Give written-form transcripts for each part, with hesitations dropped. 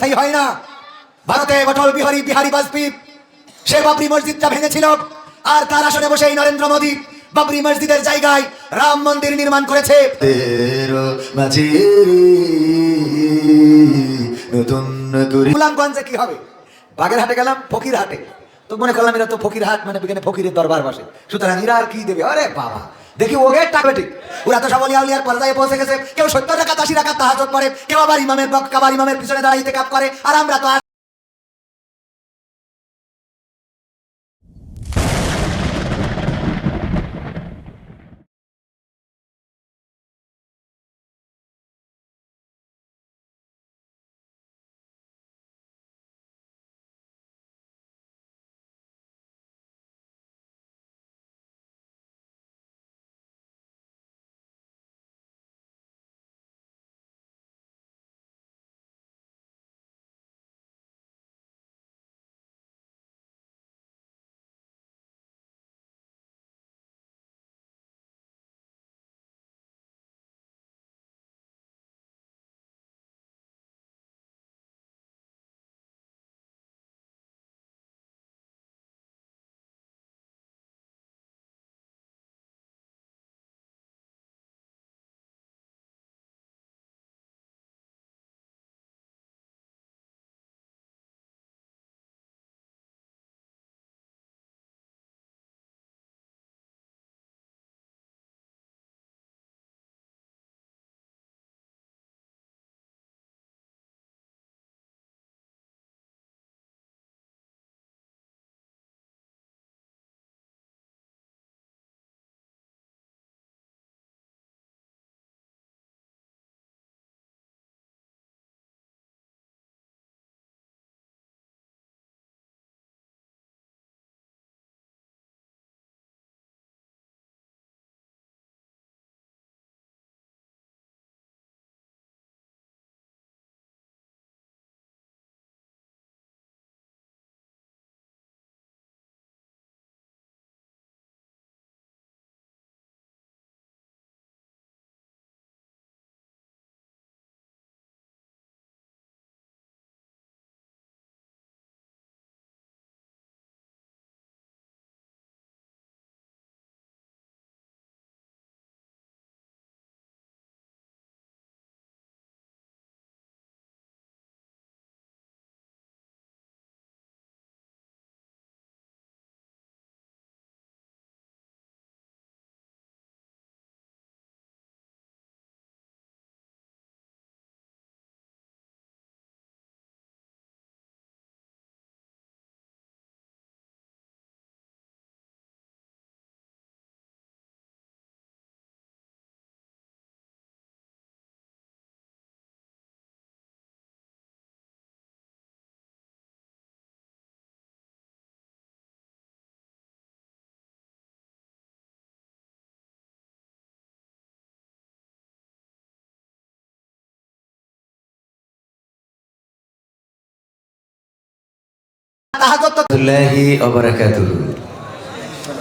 চিরস্থায়ী হয় না। ভারতে অটল বিহারী বাজপেয়ী সে বাবরি মসজিদটা ভেঙেছিল, আর তার আসনে বসে এই নরেন্দ্র মোদী বাবরি মসজিদের জায়গায় রাম মন্দির নির্মাণ করেছে। গোলামগঞ্জে কি হবে? বাগেরহাটে গেলাম, ফকিরহাটে, তো মনে করলাম এরা তো ফকিরহাট মানে এখানে ফকিরের দরবার বসে, সুতরাং এরা আর কি দেবে। আরে বাবা, দেখি ওকে টাকা ঠিক ওরা তো সব আউলিয়ার পর্যায়ে পৌঁছে গেছে। কেউ 70 রাকাত 80 রাকাত তাহাজ্জুদ পড়ে, কেউ আবার ইমামের পিছনে দাঁড়িয়ে ইতিকাফ করে, আর আমরা তো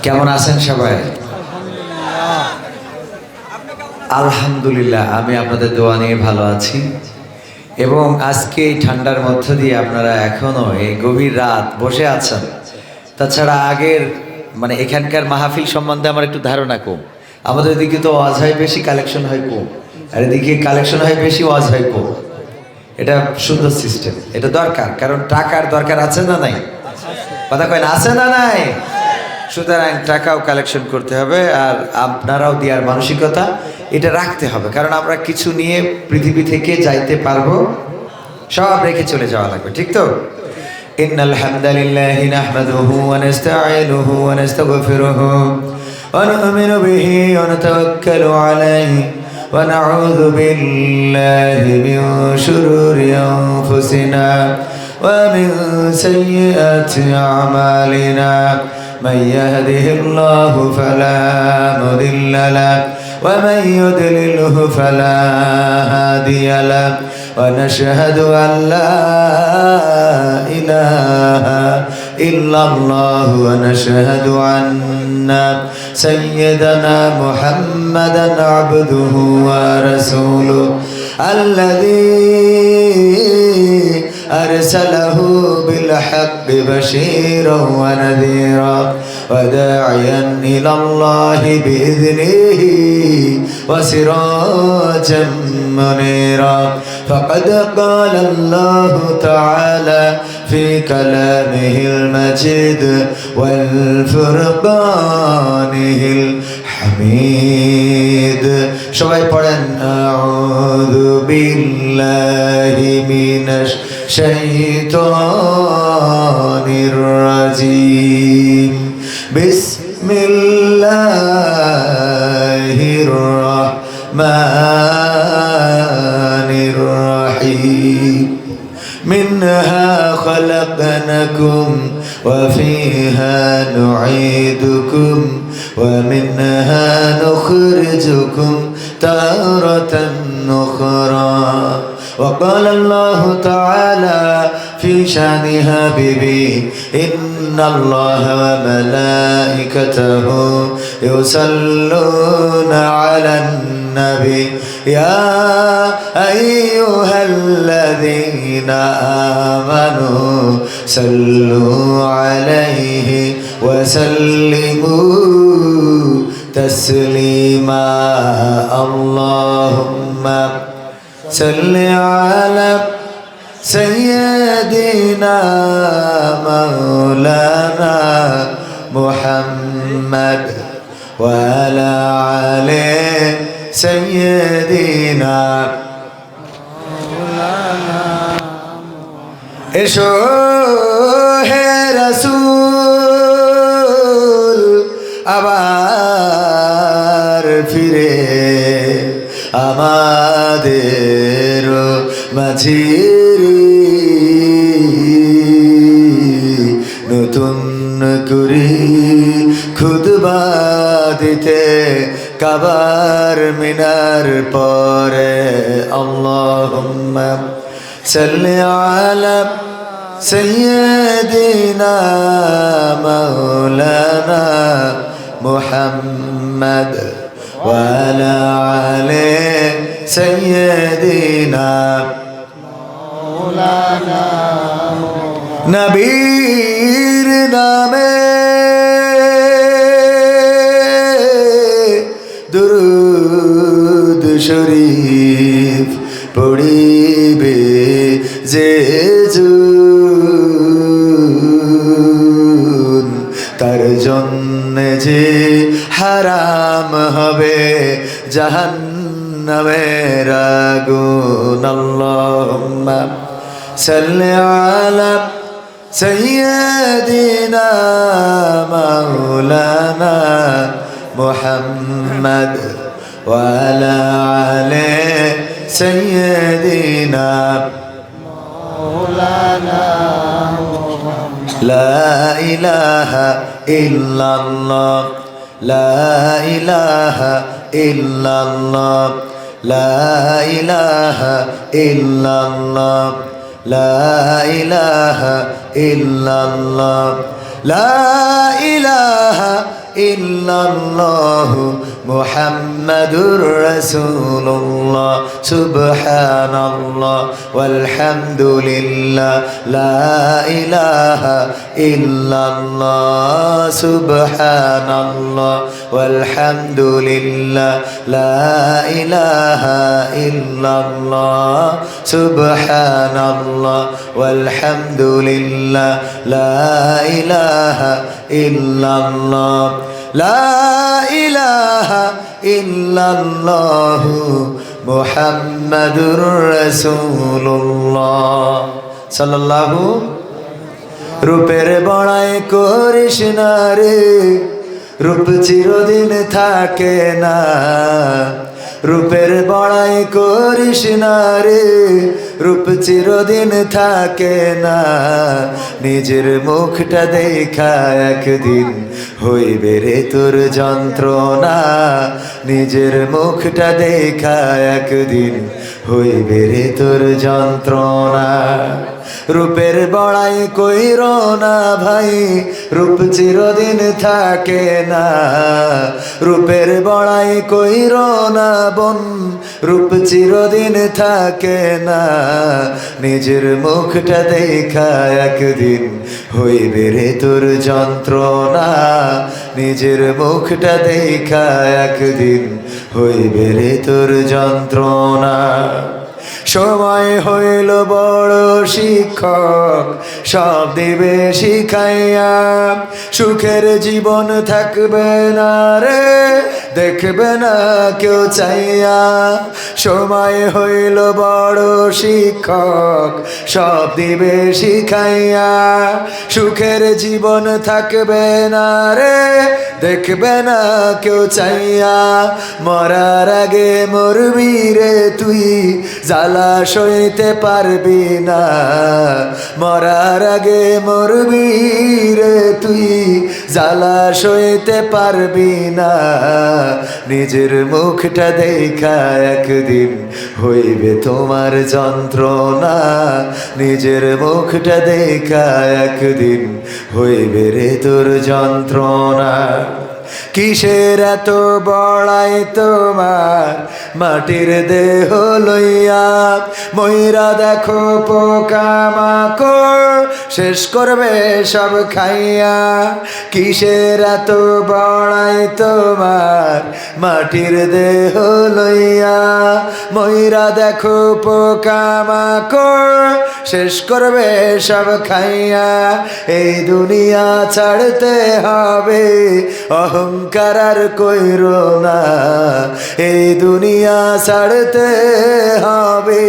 কেমন আছেন সবাই? আলহামদুলিল্লাহ, আমি আপনাদের দোয়া নিয়ে ভালো আছি। এবং আজকে এই ঠান্ডার মধ্য দিয়ে আপনারা এখনো এই গভীর রাত বসে আছেন। তাছাড়া আগের মানে এখানকার মাহফিল সম্বন্ধে আমার একটু ধারণা কম। আমাদের এদিকে তো ওয়াজ হয় বেশি, কালেকশন হয় কম, আর এদিকে কালেকশন হয় বেশি, ওয়াজ হয় কম। এটা সুন্দর সিস্টেম, এটা দরকার, কারণ টাকার দরকার আছে না নাই? কথা কয় না, আছে না নাই? সুতরাং টাকাও কালেকশন করতে হবে, আর আপনারাও দেওয়ার মানসিকতা এটা রাখতে হবে, কারণ আমরা কিছু নিয়ে পৃথিবী থেকে যাইতে পারবো, সব রেখে চলে যাওয়া লাগবে, ঠিক তো? ইন্নাল হামদালিল্লাহি নাহমাদুহু ওয়া নাস্তাঈনুহু ওয়া নাস্তাগফিরুহু ওয়া নু'মিনু বিহি ওয়া নাতাওয়াক্কালু আলাইহি ওয়া নাউযু বিল্লাহি মিন শুরুরি আনফুসিনা ওয়া মিন সাইয়্যাতি আমালিনা من يهده الله فلا مضل له ومن يضلله فلا هادي له ونشهد أن لا إله إلا الله ونشهد أن سيدنا محمدا عبده ورسوله الذي أرسله بالحق بشيرا ونذيرا وداعيا إلى الله بإذنه وسراجا منيرا فقد قال الله تعالى في كلامه المجيد والفرقانه الحميد সবাই পড়েন আউযু বিল্লাহি মিনাশ শাইতানির রাজিম বিসমিল্লাহির রাহমানির রহিম منها خلقناكم وفيها نعيدكم ومنها نخرجكم تارة أخرى وقال الله تعالى في شان حبيبي إن الله وملائكته يصلون على النبي يا أيها الذين آمنوا صلوا عليه وسلموا تسليما اللهم صل على سيدنا مولانا محمد وعلى عليه سيدنا এসো হে রাসূল আবার ফিরে আমাদের মাঝে নতুন করে খুতবা দিতে কাবার মিনার পরে আল্লাহুম্মা সাল্লি আলা সাইয়্যিদিনা মাওলানা মুহাম্মদ ওয়া আলা আলি সাইয়্যিদিনা মাওলানা নবীর নামে দুরূদ শরীফ পড়িবে যে জন তার জন্য যে হারাম হবে জাহান্নামের আগুন আল্লাহুম্মা সাল্লি আলা সাইয়্যিদিনা মাওলানা মুহাম্মদ ওয়া আলা আলি সাইয়্যিদিনা মাওলানা মুহাম্মদ লা ইলাহা ইল্লাল্লাহ লা ইলাহা ইল্লাল্লাহ লা ইলাহা ইল্লাল্লাহ লা ইলাহা ইল্লাল্লাহ লা ইলাহা ইল্লাল্লাহ মুহাম্মাদুর রাসূলুল্লাহ সুবহানাল্লাহ ওয়ালহামদুলিল্লাহ লা ইলাহা ইল্লাল্লাহ সুবহানাল্লাহ ওয়ালহামদুলিল্লাহ লা ইলাহা ইল্লাল্লাহ সুবহানাল্লাহ ওয়ালহামদুলিল্লাহ লা ইলাহা ইল্লাল্লাহ লা ইলাহা ইল্লাল্লাহ মুহাম্মাদুর রাসূলুল্লাহ সাল্লাল্লাহু রূপের বড়াই করিস না রে রূপ চিরদিন থাকে না রূপের বড়াই করিস না রে রূপ চিরদিন থাকে না নিজের মুখটা দেখা একদিন হইবে রে তোর যন্ত্রণা নিজের মুখটা দেখা একদিন হইবে রে তোর যন্ত্রণা। রূপের বড়াই কইর না ভাই, রূপ চিরদিন থাকে না। রূপের বড়াই কইর না বোন, রূপ চিরদিন থাকে না। নিজের মুখটা দেখা একদিন হইবে রে তোর যন্ত্রণা। নিজের মুখটা দেখা একদিন হইবে রে তোর যন্ত্রণা। সময় হইল বড় শিক্ষক, সব দিবে শিখাইয়া। সুখের জীবন থাকবে না রে, দেখবে না কেউ চাইয়া। সময় হইল বড় শিক্ষক, সব দিবে শিখাইয়া। সুখের জীবন থাকবে না রে, দেখবে না কেউ চাইয়া। মরার আগে মরবি রে তুই, জ্বালা সইতে পারবি না। মরার আগে মরবি রে তুই, জ্বালা সইতে পারবি না। নিজের মুখটা দেখা একদিন হইবে তোমার যন্ত্রণা। নিজের মুখটা দেখা একদিন হইবে রে তোর যন্ত্রণা। কিসের এত বড়াই তোমার মাটির দেহ লইয়া? ময়রা দেখো পোকামাকড় শেষ করবে সব খাইয়া। কিসের এত বড়াই তোমার মাটির দেহ লইয়া? ময়রা দেখো পোকামাকড় শেষ করবে সব খাইয়া। এই দুনিয়া ছাড়তে হবে, অহংকার আর কইরো না। এই দুনিয়া ছাড়তে হবে,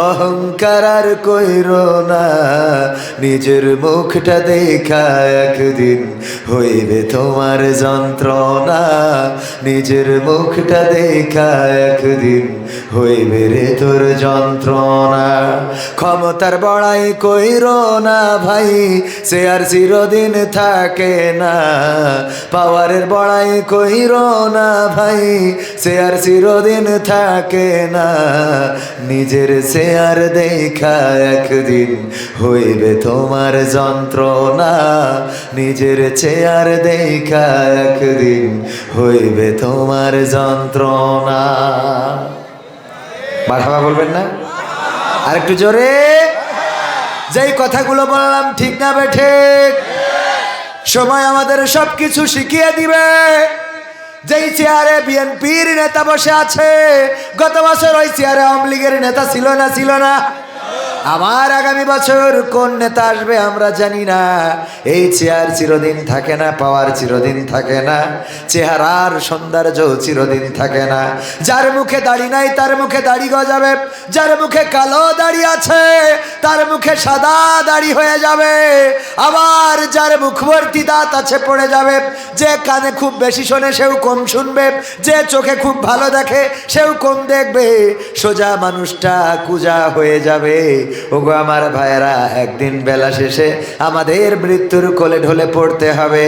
অহংকার আর কইরো না। নিজের মুখটা দেখা একদিন হইবে তোমার যন্ত্রণা। নিজের মুখটা দেখা একদিন হইবে রে তোর যন্ত্রণা। ক্ষমতার বড়াই কইরো না ভাই, সে আর চিরদিন থাকে না। পাওয়ারের বড়াই কইরো না ভাই, সে আর চিরদিন থাকে না। নিজের চেয়ার দেখা একদিন হইবে তোমার যন্ত্রণা। নিজের চেয়ার দেখা একদিন হইবে তোমার যন্ত্রণা। বাড়াবা বলবেন না? আর একটু জোরে। যেই কথাগুলো বললাম ঠিক না বেঠে? সময় আমাদের সবকিছু শিখিয়ে দিবে। যেই চেয়ারে বিএনপির নেতা বসে আছে, গত বছর ওই চেয়ারে আওয়ামী লীগের নেতা ছিল না? ছিল না? আমার আগামী বছর কোন নেতা আসবে আমরা জানি না। এই চেয়ার চিরদিন থাকে না, পাওয়ার চিরদিন থাকে না, চেহারার সৌন্দর্য চিরদিন থাকে না। যার মুখে দাড়ি নাই তার মুখে দাড়ি গজাবে, যার মুখে কালো দাড়ি আছে তার মুখে সাদা দাড়ি হয়ে যাবে। আবার যার মুখভর্তি দাঁত আছে পড়ে যাবে। যে কানে খুব বেশি শোনে সেও কম শুনবে, যে চোখে খুব ভালো দেখে সেও কম দেখবে। সোজা মানুষটা কুজা হয়ে যাবে। ওগো আমার ভাইয়েরা, একদিন বেলা শেষে আমাদের মৃত্যুর কোলে ঢলে পড়তে হবে।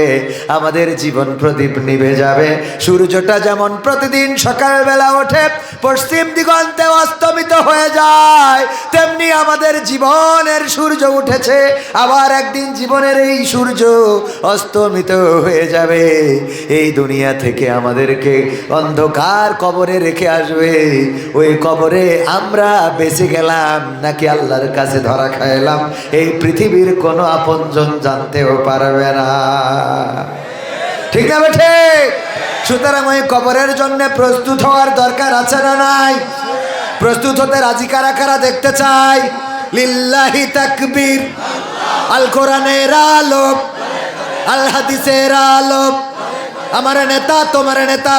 আমাদের জীবন প্রদীপ নিভে যাবে। সূর্যটা যেমন প্রতিদিন সকালবেলা ওঠে পশ্চিম দিগন্তে অস্তমিত হয়ে যায়, তেমনি আমাদের জীবনের সূর্য উঠেছে, আবার একদিন জীবনের এই সূর্য অস্তমিত হয়ে যাবে। এই দুনিয়া থেকে আমাদেরকে অন্ধকার কবরে রেখে আসবে। ওই কবরে আমরা বেঁচে গেলাম নাকি আল্লাহর কাছে ধরা খাইলাম, এই পৃথিবীর কোনো আপনজন জানতেও পারবে না। ঠিক না বেঠে? সুতরাং ওই কবরের জন্য প্রস্তুত হওয়ার দরকার আছে না নাই? প্রস্তুত হতে রাজি কারা কারা দেখতে চাই? লিল্লাহি তাকবীর। আল কোরআনের আলো, আল হাদিসের আলো, আমার নেতা তোমার নেতা,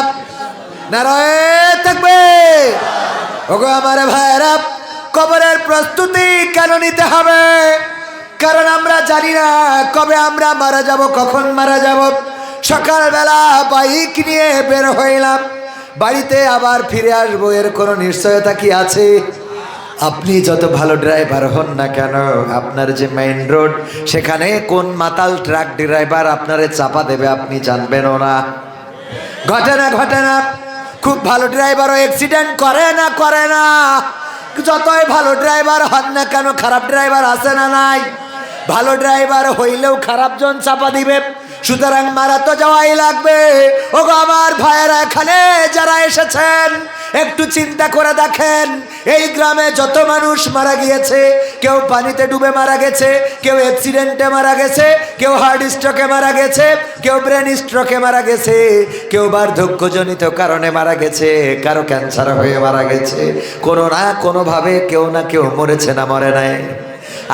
নারায়ে তাকবীর। ওগো আমার ভাইরা, কবরের প্রস্তুতি কেন নিতে হবে? কারণ আমরা জানি না কবে আমরা মারা যাব, কখন মারা যাব। সকালবেলা বাইক নিয়ে বের হইলাম, বাড়িতে আবার ফিরে আসবো, এর কোনো নিশ্চয়তা কি আছে? আপনি যত ভালো ড্রাইভার হন না কেন, আপনার যে মেইন রোড সেখানে কোন মাতাল ট্রাক ড্রাইভার আপনারে চাপা দেবে আপনি জানবেনও না। ঘটে না? খুব ভালো ড্রাইভারও অ্যাক্সিডেন্ট করে না? যতই ভালো ড্রাইভার হন না কেন, খারাপ ড্রাইভার আছে না নাই? ভালো ড্রাইভার হইলেও খারাপ জন চাপা দিবে, সুতরাং মারা তো যাওয়াই লাগবে। ও গো আমার ভাইয়েরা, এখানে যারা এসেছেন একটু চিন্তা করে দেখেন, এই গ্রামে যত মানুষ মারা গিয়েছে, কেউ পানিতে ডুবে মারা গেছে, কেউ অ্যাক্সিডেন্টে মারা গেছে, কেউ হার্ট স্ট্রোকে মারা গেছে, কেউ ব্রেন স্ট্রোকে মারা গেছে, কেউ বার্ধক্যজনিত কারণে মারা গেছে, কারো ক্যান্সার হয়ে মারা গেছে। কোনো না কোনোভাবে কেউ না কেউ মরেছে না মরে নাই?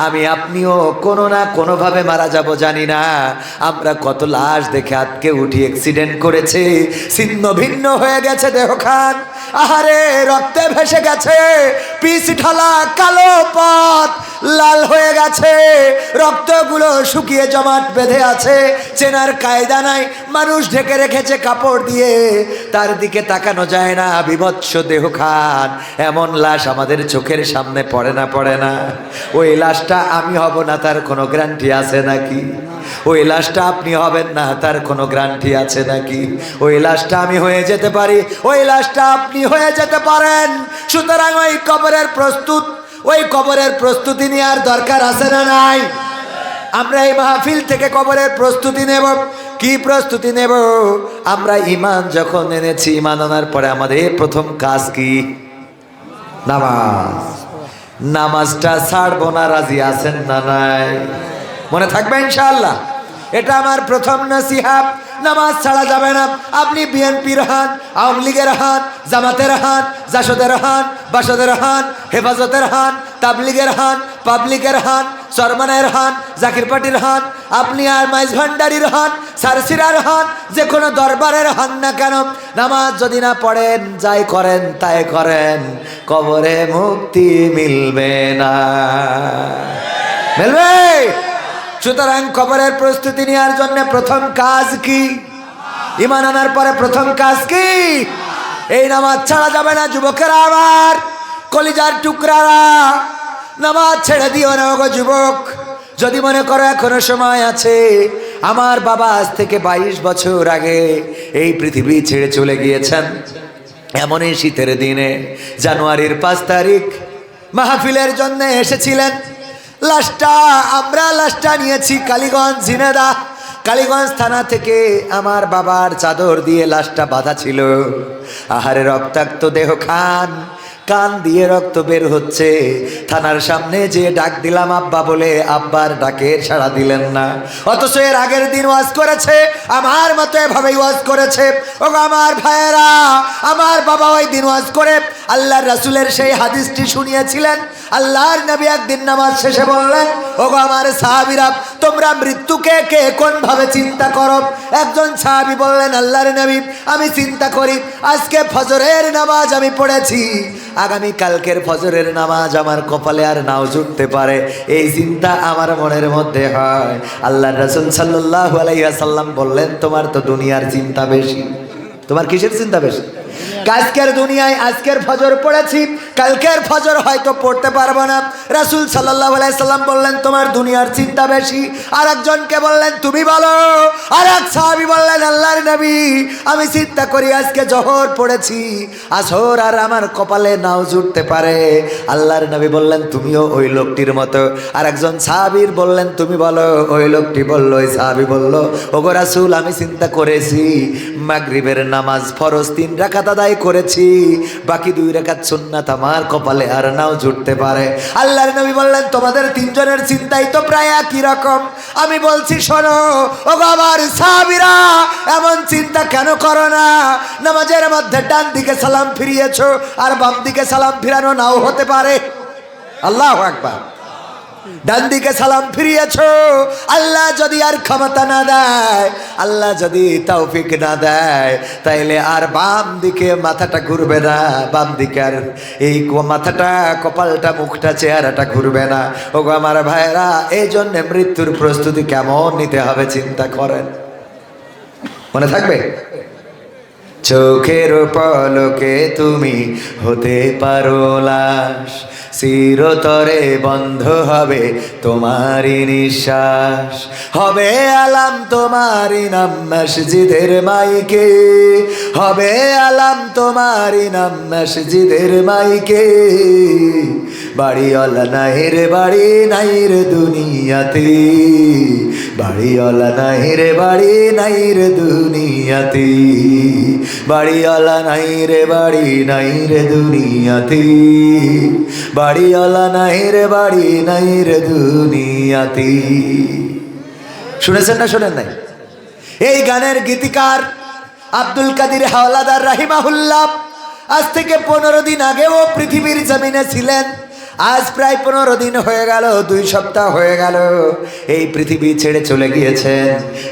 আমি আপনিও কোনো না কোনোভাবে মারা যাব জানি না। আমরা কত লাশ দেখে আজকে উঠি অ্যাক্সিডেন্ট করেছে, ছিন্ন ভিন্ন হয়ে গেছে দেহখান, আহারে রক্তে ভেসে গেছে, পিচ ঢালা কালো পথ লাল হয়ে গেছে, রক্তগুলো শুকিয়ে জমাট বেঁধে আছে, চেনার কায়দা নাই, মানুষ ঢেকে রেখেছে কাপড় দিয়ে, তার দিকে তাকানো যায় না, বিভৎস দেহখান। এমন লাশ আমাদের চোখের সামনে পড়ে না? ওই লাশটা আমি হব না তার কোনো গ্যারান্টি আছে নাকি? ওই লাশটা আপনি হবেন না তার কোনো গ্যারান্টি আছে নাকি? ওই লাশটা আমি হয়ে যেতে পারি, ওই লাশটা আপনি হয়ে যেতে পারেন। সুতরাং ওই কবরের প্রস্তুতি নেওয়ার দরকার আছে না নাই? আমরা এই মাহফিল থেকে কবরের প্রস্তুতি নেব। কি প্রস্তুতি নেব? আমরা ঈমান যখন এনেছি, ঈমান আনার পরে আমাদের প্রথম কাজ কি? নামাজ। নামাজটা ছাড়বো না, রাজি আছেন না নাই? মনে থাকবে ইনশাআল্লাহ। এটা আমার প্রথম নসিহত, নামাজ ছাড়া যাবে না। আপনি বিএনপির হন, আওয়ামী লীগের হন, জামাতের হন, জাসদের হন, বাসদের হন, হেফাজতের হন, তাবলিগের হন, পাবলিকের হন, চরমানের হন, জাকির পার্টির হন, আপনি আর মাইজ ভান্ডারির হন, সারসিরার হন, যে কোনো দরবারের হন না কেন, নামাজ যদি না পড়েন, যাই করেন তাই করেন, কবরে মুক্তি মিলবে না। মিলবে? সুতরাং কবরের প্রস্তুতি নেওয়ার জন্য প্রথম কাজ কি? ঈমান আনার পরে প্রথম কাজ কি? এই নামাজ ছাড়া যাবে না। যুবকেরা আমার, কলিজার টুকরারা, নামাজ ছেড়ে দিও না গো যুবক। যদি মনে করো এখনো সময় আছে, আমার বাবা আজ থেকে 22 বছর আগে এই পৃথিবী ছেড়ে চলে গিয়েছেন। এমনই শীতের দিনে জানুয়ারির 5 তারিখ মাহফিলের জন্য এসেছিলেন। আমরা লাশটা নিয়েছি কালীগঞ্জ ঝিনেদা। কালীগঞ্জ থানা থেকে আমার বাবার চাদর দিয়ে লাশটা বাঁধা ছিল। আহারে রক্তাক্ত দেহ কান দিয়ে রক্ত বের হচ্ছে। থানার সামনে যে ডাক দিলাম আব্বা বলে, আব্বার ডাকের সাড়া দিলেন না। অথচ এর আগের দিন ওয়াজ করেছে, আমার মতো এভাবেই ওয়াজ করেছে। ও আমার ভাইয়েরা, আমার বাবা ওই দিন ওয়াজ করে আল্লাহর রাসূলের সেই হাদিসটি শুনিয়েছিলেন। আল্লাহর নবী একদিন নামাজ শেষে বললেন, ও আমার সাহাবীরা, তোমরা মৃত্যুকে কে কোন ভাবে চিন্তা করো? একজন সাহাবী বললেন, আল্লাহর নবী, আমি চিন্তা করি আজকে ফজরের নামাজ আমি পড়েছি, আগামী কালকের ফজরের নামাজ আমার কপালে আর নাও জুটতে পারে, এই চিন্তা আমার মনের মধ্যে হয়। আল্লাহর রাসূল সাল্লাল্লাহু আলাইহি ওয়াসাল্লাম বললেন, তোমার তো দুনিয়ার চিন্তা বেশি। তোমার কিসের চিন্তা বেশি? আজকের দুনিয়ায় আজকের ফজর পড়েছি, কালকের ফজর হয়তো পড়তে পারবো না। রাসূল সাল্লাল্লাহু আলাইহি সাল্লাম বললেন, তোমার দুনিয়ার চিন্তা বেশি। আর একজনকে বললেন, তুমি বলো। আর এক সাহাবী বললেন, আল্লাহর নবী, আমি চিন্তা করি আজকে জোহর পড়েছি, আসর আর আমার কপালে নাও জুটতে পারে। আল্লাহর নবী বললেন, তুমিও ওই লোকটির মতো। আর একজন সাহাবীর বললেন, তুমি বলো। ওই লোকটি বলল, ওই সাহাবী বলল, ওগো রাসূল, আমি চিন্তা করেছি মাগরিবের নামাজ ফরজ 3 রাকাত আদায় করেছি, বাকি 2 রাকাত সুন্নাত আমার কপালে আর নাও জুটতে পারে। আল্লাহর নবী বললেন, তোমাদের 3 জনের চিন্তাই তো প্রায় একই রকম। আমি বলছি, শোনো ও আমার সাহাবীরা, এমন চিন্তা কেন করো না? নামাজের মধ্যে ডান দিকে সালাম ফিরিয়েছো, আর বাম দিকে সালাম ফিরানো নাও হতে পারে। আল্লাহু আকবার। ডান দিকে সালাম ফিরিয়েছো, আল্লাহ যদি আর ক্ষমতা না দেয়, আল্লাহ যদি তৌফিক না দেয়, তাইলে আর বাম দিকে মাথাটা ঘুরবে না, বাম দিকে আর এই মাথাটা, কপালটা, মুখটা, চেহারাটা ঘুরবে না। ওগো আমার ভাইরা, এই জন্য মৃত্যুর প্রস্তুতি কেমন নিতে হবে চিন্তা করেন। মনে থাকবে? চোখের পলকে তুমি হতে পারো লাশ, চিরতরে বন্ধ হবে তোমারই নিঃশ্বাস। হবে আলাম তোমারই নাম মসজিদের মাইকে, হবে আলাম তোমারই নাম মসজিদের মাইকে। বাড়িওয়ালা নাই রে বাড়ি নাই রে দুনিয়াতে, বাড়িওয়ালা নাই রে বাড়ি নাই রে দুনিয়াতে, বাড়িওয়ালা নাই রে বাড়ি নাই রে দুনিয়াতে, বাড়িওয়ালা নাই রে বাড়ি নাই রে দুনিয়াতে। শুনেছেন না শোনেন নাই? এই গানের গীতিকার আব্দুল কাদির হাওলাদার রাহিমাহুল্লাহ আজ থেকে 15 দিন আগেও পৃথিবীর জমিনে ছিলেন। আজ প্রায় 15 দিন হয়ে গেল, 2 সপ্তাহ হয়ে গেল এই পৃথিবী ছেড়ে চলে গিয়েছেন।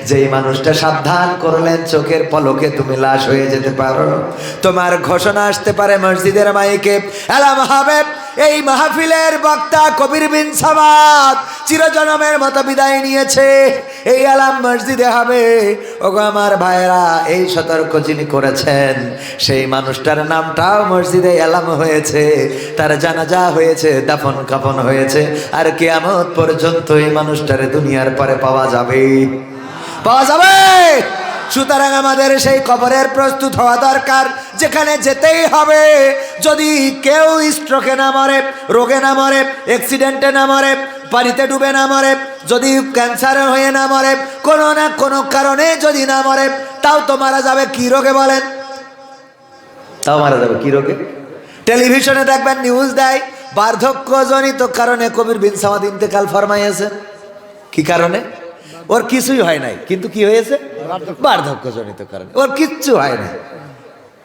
যেই মানুষটা সাবধান করলেন চোখের পলকে তুমি লাশ হয়ে যেতে পারো, তোমার ঘোষণা আসতে পারে মসজিদের মাইকে, এলাম হবে এই মাহফিলের বক্তা কবির বিন সামাদ চিরজনমের মতো বিদায় নিয়েছে, এই আলাম মসজিদে হবে। ওগো আমার ভাইরা, এই সতর্ক যিনি করেছেন সেই মানুষটার নামটাও মসজিদে এলাম হয়েছে, তার জানাজা হয়েছে, দাফন কাফন হয়েছে, আর কিয়ামত পর্যন্ত এই মানুষটারে দুনিয়ার পরে পাওয়া যাবে, পাওয়া যাবে। সুতরাং আমাদের সেই কবরের প্রস্তুত হওয়া দরকার, যেখানে যেতেই হবে। যদি কেউ স্ট্রোকে না মরে, রোগে না মরে, অ্যাক্সিডেন্টে না মরে, পানিতে ডুবে না মরে, যদি ক্যান্সার হয়ে না মরে, কোনো না কোনো কারণে যদি না মরে, তাও তো মারা যাবে কি রোগে বলেন? তাও মারা যাবে কি রোগে? টেলিভিশনে দেখবেন নিউজ দেয় বার্ধক্যজনিত কারণে কবির বিন সামাদ ইন্তেকাল ফরমাইয়াছে। কি কারণে? ওর কিছুই হয় নাই, কিন্তু কি হয়েছে? বার্ধক্যজনিত কারণে ওর কিচ্ছু হয় নাই,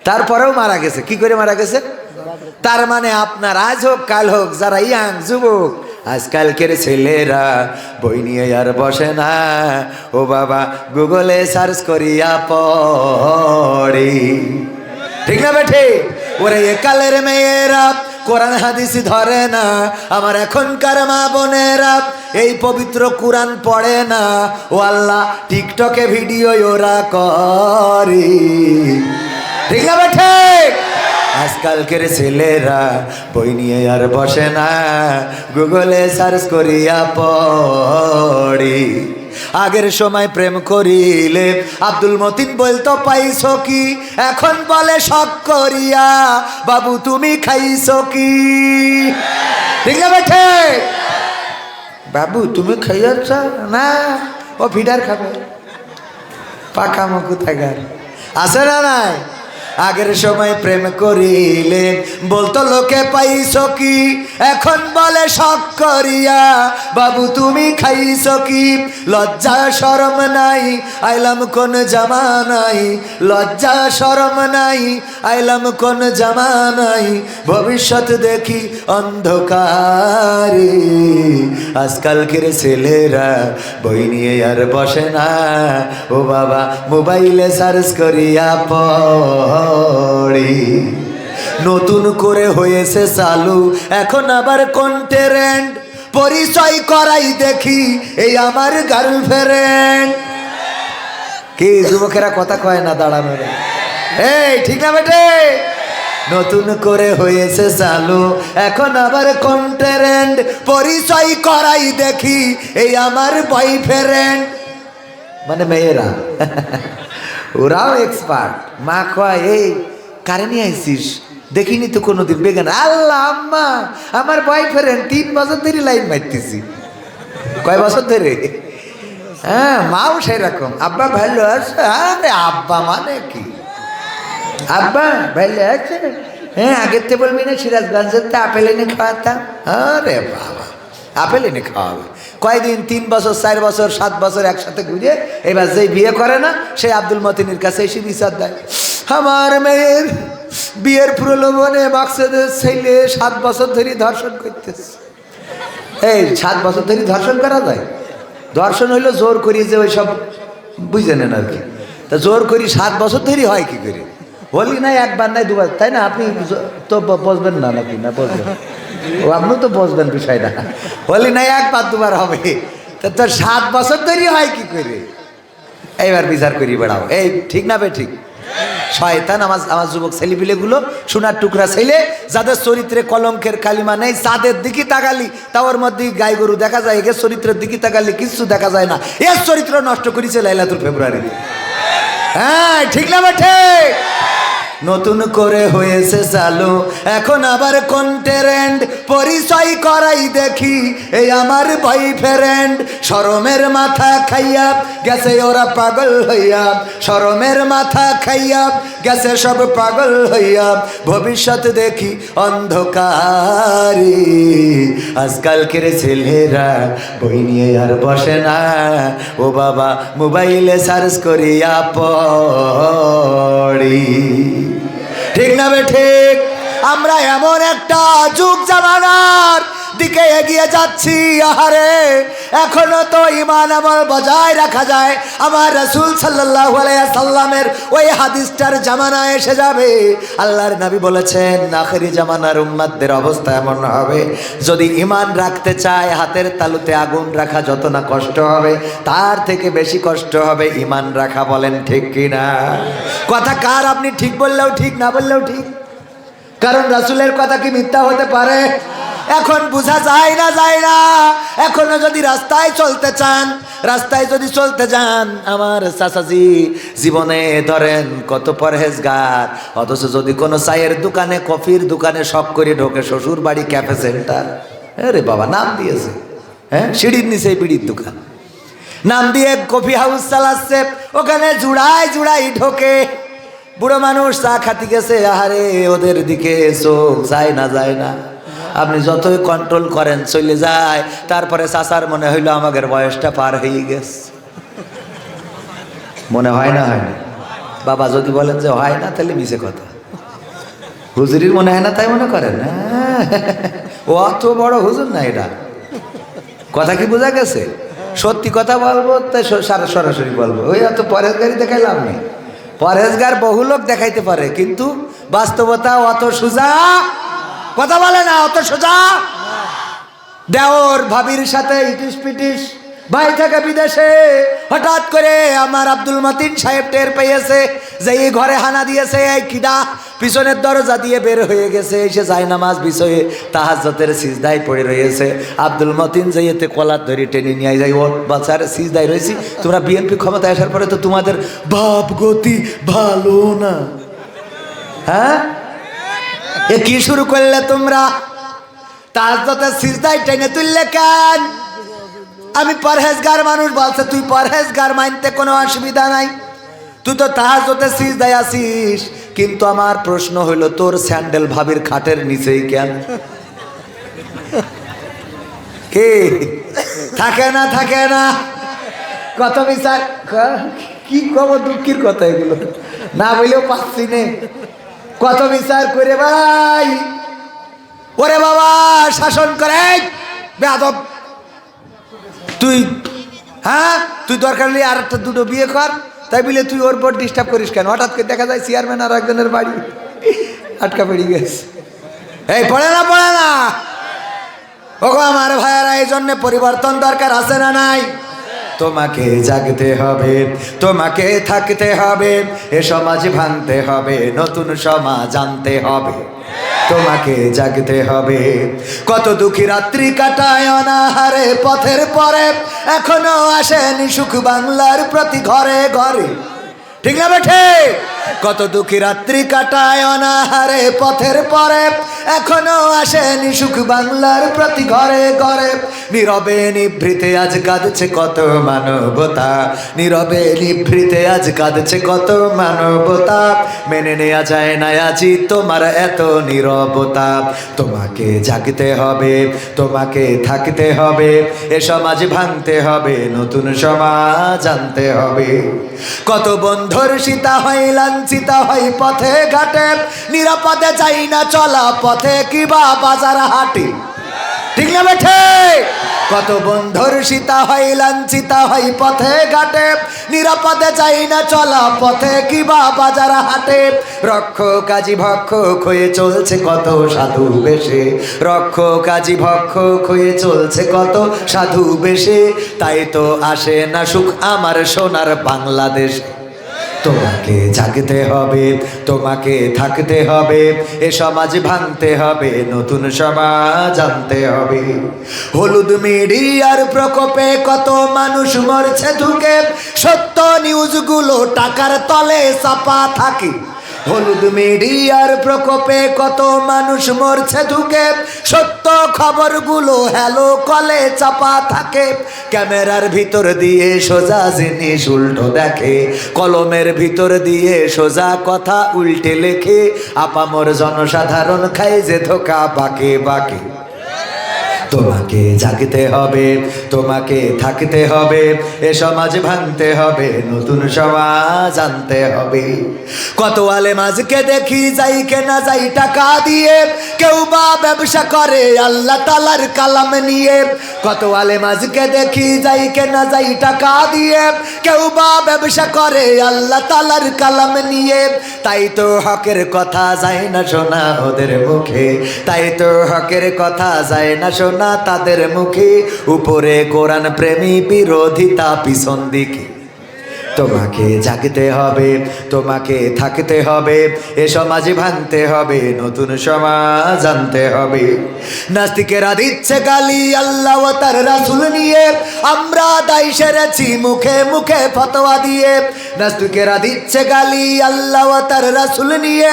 তারপরেও মারা গেছে। কি করে মারা গেছে? তার মানে আপনার আজ হোক কাল হোক, যারা ইয়াং যুবক, আজকালকের ছেলেরা বই নিয়ে আর বসে না, ও বাবা গুগলে সার্চ করিয়া পড়ে, ঠিক না বেঠে? ওরে একালের মেয়েরা কোরআন হাদিস ধরে না, আমার এখনকার মা বোনেরা এই পবিত্র কোরআন পড়ে না, ও আল্লাহ টিকটকে ভিডিও ওরা করে, ঠিক না বেঠে? আজকালকের ছেলেরা বই নিয়ে আর বসে না, গুগলে সার্চ করিয়া পড়ে। আগের সময় প্রেম করিলে আব্দুল মতিন বলতো পাইছো কি, এখন বলে শখ করিয়া বাবু তুমি খাইছো কি, ঠিক না বেঠে? বাবু তুমি খাইয়াছ না, ও ফিডার খাবে, পাকা মুখু থাকার আছে না নাই? আগের সময় প্রেম করিলে বলতো লোকে পাইছো কি, এখন বলে শখ করিয়া বাবু তুমি খাইছো কি। লজ্জা শরম নাই, আইলাম কোন জামানাই, লজ্জা শরম নাই, আইলাম কোন জামানাই, ভবিষ্যৎ দেখি অন্ধকারে। আজকালকের ছেলেরা বই নিয়ে আর বসে না, ও বাবা মোবাইলে সার্চ করিয়া পড়ে। নতুন করে হয়েছে চালু এখন আবার কন্টেন্ট, পরিচয় করাই দেখি এই আমার গার্লফ্রেন্ড। কি যুবকেরা কথা কয় না দাঁড়ানো, এই ঠিক না বেটে? নতুন করে হয়েছে চালু এখন আবার কন্টেন্ট, পরিচয় করাই দেখি এই আমার বয়ফ্রেন্ড। মানে মেয়েরা ওরাও এক্সপার্ট। মা কয় এই কারে নিয়ে আইসিস, দেখিনি তো কোনোদিন বেগান। আল্লাহ আম্মা আমার বয়ফ্রেন্ড 3 বছর ধরে লাইন মারতেছি। কয় বছর ধরে? হ্যাঁ, মাও সেরকম। আব্বা ভালো আছে? আরে আব্বা মানে কি? আব্বা ভালো আছে? হ্যাঁ, আগের থেকে বলবি না সিরাজগঞ্জের তো আপেল এনে খাওয়াতাম। আরে বাবা, আপেল এনে খাওয়াবে কয়দিন? 3 বছর 4 বছর 7 বছর একসাথে ঘুরে এবার যেই বিয়ে করে না সেই আব্দুল মতিনের কাছে এসে বিচার দেয়, আমার মেয়ের বিয়ের প্রলোভনে মাকসুদের ছেলে 7 বছর ধরে ধর্ষণ করতেছে। এই 7 বছর ধরে ধর্ষণ করা যায়? ধর্ষণ হইলো জোর করি, যে ওই সব বুঝে নেন আর কি। তা জোর করি 7 বছর ধরে হয় কি করে? হলি নাই একবার নাই দুবার, তাই না? আপনি তো বসবেন না নাকি? না বসবেন, ও আপনি তো বসবেন বিষয়টা। হলি নাই একবার দুবার হবে, তা তোর 7 বছর ধরে হয় কি করে? এইবার বিচার করি বেড়াও। এই ঠিক না বে ঠিক? শয়তান আমার যুবক ছেলেপিলেগুলো সোনার টুকরা ছেলে যাদের চরিত্রে কলঙ্কের কালিমা নেই, চাঁদের দিকে তাকালি তা ওর মধ্যে গাই গরু দেখা যায়, এর চরিত্রের দিকে তাকালি কিছু দেখা যায় না। এর চরিত্র নষ্ট করেছে লাইলাতুল ফেব্রুয়ারিতে। হ্যাঁ ঠিক না বেঠে? নতুন করে হয়েছে চালু এখন আবার কোন ট্রেন্ড, পরিচয় করাই দেখি এই আমার বয়ফ্রেন্ড। শরমের মাথা খাইয়া গেছে ওরা পাগল হইয়া, শরমের মাথা খাইয়া গেছে সব পাগল হইয়া, ভবিষ্যৎ দেখি অন্ধকারে। আজকালকের ছেলেরা বই নিয়ে আর বসে না, ও বাবা মোবাইলে সার্চ করিয়া পড়ি। ঠিক না বে ঠিক? আমরা এমন একটা যুগ জামানার দিকে এগিয়ে যাচ্ছি, আহারে এখনো তো ঈমান আমল বজায় রাখা যায়। আমার রাসূল সাল্লাল্লাহু আলাইহি সাল্লামের ওই হাদিসটার জামানা এসে যাবে। আল্লাহর নবী বলেছেন আখেরি জামানার উম্মতদের অবস্থা এমন হবে, যদি ঈমান রাখতে চায় হাতের তালুতে আগুন রাখা যত না কষ্ট হবে, তার থেকে বেশি কষ্ট হবে ঈমান রাখা। বলেন ঠিক কিনা? কথা কার? আপনি ঠিক বললেও ঠিক, না বললেও ঠিক, কারণ রাসূলের কথা কি মিথ্যা হতে পারে? এখন বোঝা যায় না, যায় না। এখনো যদি রাস্তায় চলতে চান, রাস্তায় যদি চলতে যান, আমার চাচাজি জীবনে ধরেন কত পরহেজগার, অথচ যদি কোনো চায়ের দোকানে কফির দোকানে শখ করে ঢোকে, শ্বশুর বাড়ি ক্যাফে সেন্টার, আরে বাবা নাম দিয়েছে, হ্যাঁ সিঁড়ির নিচে বিড়ির দোকান নাম দিয়ে কফি হাউস চালাচ্ছে, ওখানে জুড়াই জুড়াই ঢোকে। বুড়ো মানুষ চা খাতি গেছে, আহারে ওদের দিকে চোখ যায় না, যায় না। আপনি যতই কন্ট্রোল করেন চলে যায়। তারপরে চাচার মনে হইলো আমাদের বয়সটা পার হয়ে গেছে। মনে হয় না? হয় না? বাবা যদি বলেন যে হয় না তাহলে মিছে কথা। হুজুরির মনে হয় না তাই মনে করেন? ও অত বড় হুজুর না, এটা কথা কি বোঝা গেছে? সত্যি কথা বলবো তাই সরাসরি বলবো। ওই অত পরেশগারি দেখাইলাম নেই। পরেশগার বহু লোক দেখাইতে পারে, কিন্তু বাস্তবতা অত সোজা কথা বলে না, অত সোজা। দেওর ভাবির সাথে ইটিস পিটিস, ভাই থেকে বিদেশে, হঠাৎ করে আমার আব্দুল মতিন সাহেব টের পেয়েছে যে এই ঘরে হানা দিয়েছে এই কিডা, পিছনের দরজা দিয়ে বের হয়ে গেছে, এসে জায়নামাজ বিছয়ে তাহাজ্জুদের সিজদায় পড়ে রয়েছে। আব্দুল মতিন যে এতে কলার ধরে টেনে নিয়ে যায়, ও বাচ্চার সিজদায় রয়েছি, তোমরা বিএনপি ক্ষমতায় আসার পরে তো তোমাদের ভাব গতি ভালো না, হ্যাঁ এ কি শুরু করলে তোমরা? তাহাজ্জুদের সিজদায় টেনে তুললে কেন? আমি পরহেজগার মানুষ, বলছে তুই পরহেজগার, মানতে কোনো অসুবিধা নাই, তুই তো তাহাজ্জুদের সিজদায় আছিস। কিন্তু আমার প্রশ্ন হইল তোর স্যান্ডেল ভাবির খাটের নিচেই কেন? কে থাকে না, থাকে না? কত বিচার, কি কব, দুঃখের কথা এগুলো না বললেও পাচ্ছি নে। কত বিচার করে ভাই, ওরে বাবা শাসন করে বেয়াদব। তুই হ্যাঁ তুই দরকার নেই আর একটা দুটো বিয়ে কর, তাই বলে তুই ওর পর ডিস্টার্ব করিস কেন? হঠাৎ করে দেখা যায় চেয়ারম্যান আর একজনের বাড়ি আটকা পড়ে গেছে। এই পড়ে না, পড়ে না। ওগো আমার ভাইয়ারা, এই জন্য পরিবর্তন দরকার আছে না নাই? তোমাকে জাগতে হবে, তোমাকে থাকতে হবে, এ সমাজ ভাঙতে হবে, নতুন সমাজ আনতে হবে। তোমাকে জাগতে হবে। কত দুঃখী রাত্রি কাটায় অনাহারে পথের পরে, এখনো আসেনি সুখ বাংলার প্রতি ঘরে ঘরে। ঠিক না বেঠে? কত দুঃখী রাত্রি কাটায় অনাহারে পথের পরে, এখনো আসেনি সুখ বাংলার প্রতি ঘরে ঘরে। নীরবে নিভৃতে আজ কাঁদছে কত মানবতা, নীরবে নিভৃতে আজ কাঁদছে কত মানবতা। মেনে নেওয়া যায় না আজি তোমার এত নীরবতা। তোমাকে জাগতে হবে, তোমাকে থাকতে হবে, এ সমাজ ভাঙতে হবে, নতুন সমাজ আনতে হবে। কত বন্ধুর সীতা হয় লাঞ্ছিতা হয় পথে ঘাটে, নিরাপদে চাই না চলা পথে কিবা বাজার হাটে। ঠিক না বেঠে? কত বন্ধুর সীতা হয় লাঞ্ছিতা হয় পথে ঘাটে, নিরাপদে চাই না চলা পথে কিবা বাজার হাটে। রক্ষ কাজী ভক্ষক হয়ে চলছে কত সাধু বেশে, রক্ষ কাজী ভক্ষক হয়ে চলছে কত সাধু বেশে। তাই তো আসে না সুখ আমার সোনার বাংলাদেশ। তোমাকে জাগতে হবে, তোমাকে থাকতে হবে, এ সমাজ ভাঙতে হবে, নতুন সমাজ আনতে হবে। হলুদ মিডিয়ার প্রকোপে কত মানুষ মরছে ঢুকে, সত্য নিউজগুলো টাকার তলে চাপা থাকে। হলুদ মিডিয়ার প্রকোপে কত মানুষ মরছে ঢুকে, সত্য খবরগুলো হ্যালো কলে চাপা থাকে। ক্যামেরার ভিতর দিয়ে সোজা জিনিস উল্টো দেখে, কলমের ভিতর দিয়ে সোজা কথা উল্টে লেখে। আপামর জনসাধারণ খায় যে ধোকা বাঁকে বাঁকে। তোমাকে জাগতে হবে, তোমাকে থাকতে হবে, এ সমাজ ভাঙতে হবে, নতুন সমাজ আনতে হবে। কত আলেম আজকে দেখি যাই কেনা যাই টাকা দিয়ে, কেউ বা ব্যবসা করে আল্লাহ তাআলার কালাম নিয়ে। কত আলেম আজকে দেখি যাই কেনা যাই টাকা দিয়ে, কেউ বা ব্যবসা করে আল্লাহ তাআলার কালাম নিয়ে। তাই তো হকের কথা যায় না শোনা ওদের মুখে, তাই তো হকের কথা যায় না শোনা তাদের মুখে। উপরে কোরআন প্রেমী, বিরোধিতা পিছন দিকে। তোমাকে জাগতে হবে, তোমাকে থাকতে হবে, এ সমাজ ভাঙতে হবে, নতুন সমাজ আনতে হবে। নাস্তিকেরা দিচ্ছে গালি আল্লাহ ও তার রাসূল নিয়ে, আমরা দায় সেরেছি মুখে মুখে ফতোয়া দিয়ে। নাস্তিকেরা দিচ্ছে গালি আল্লাহ ও তার রাসূল নিয়ে,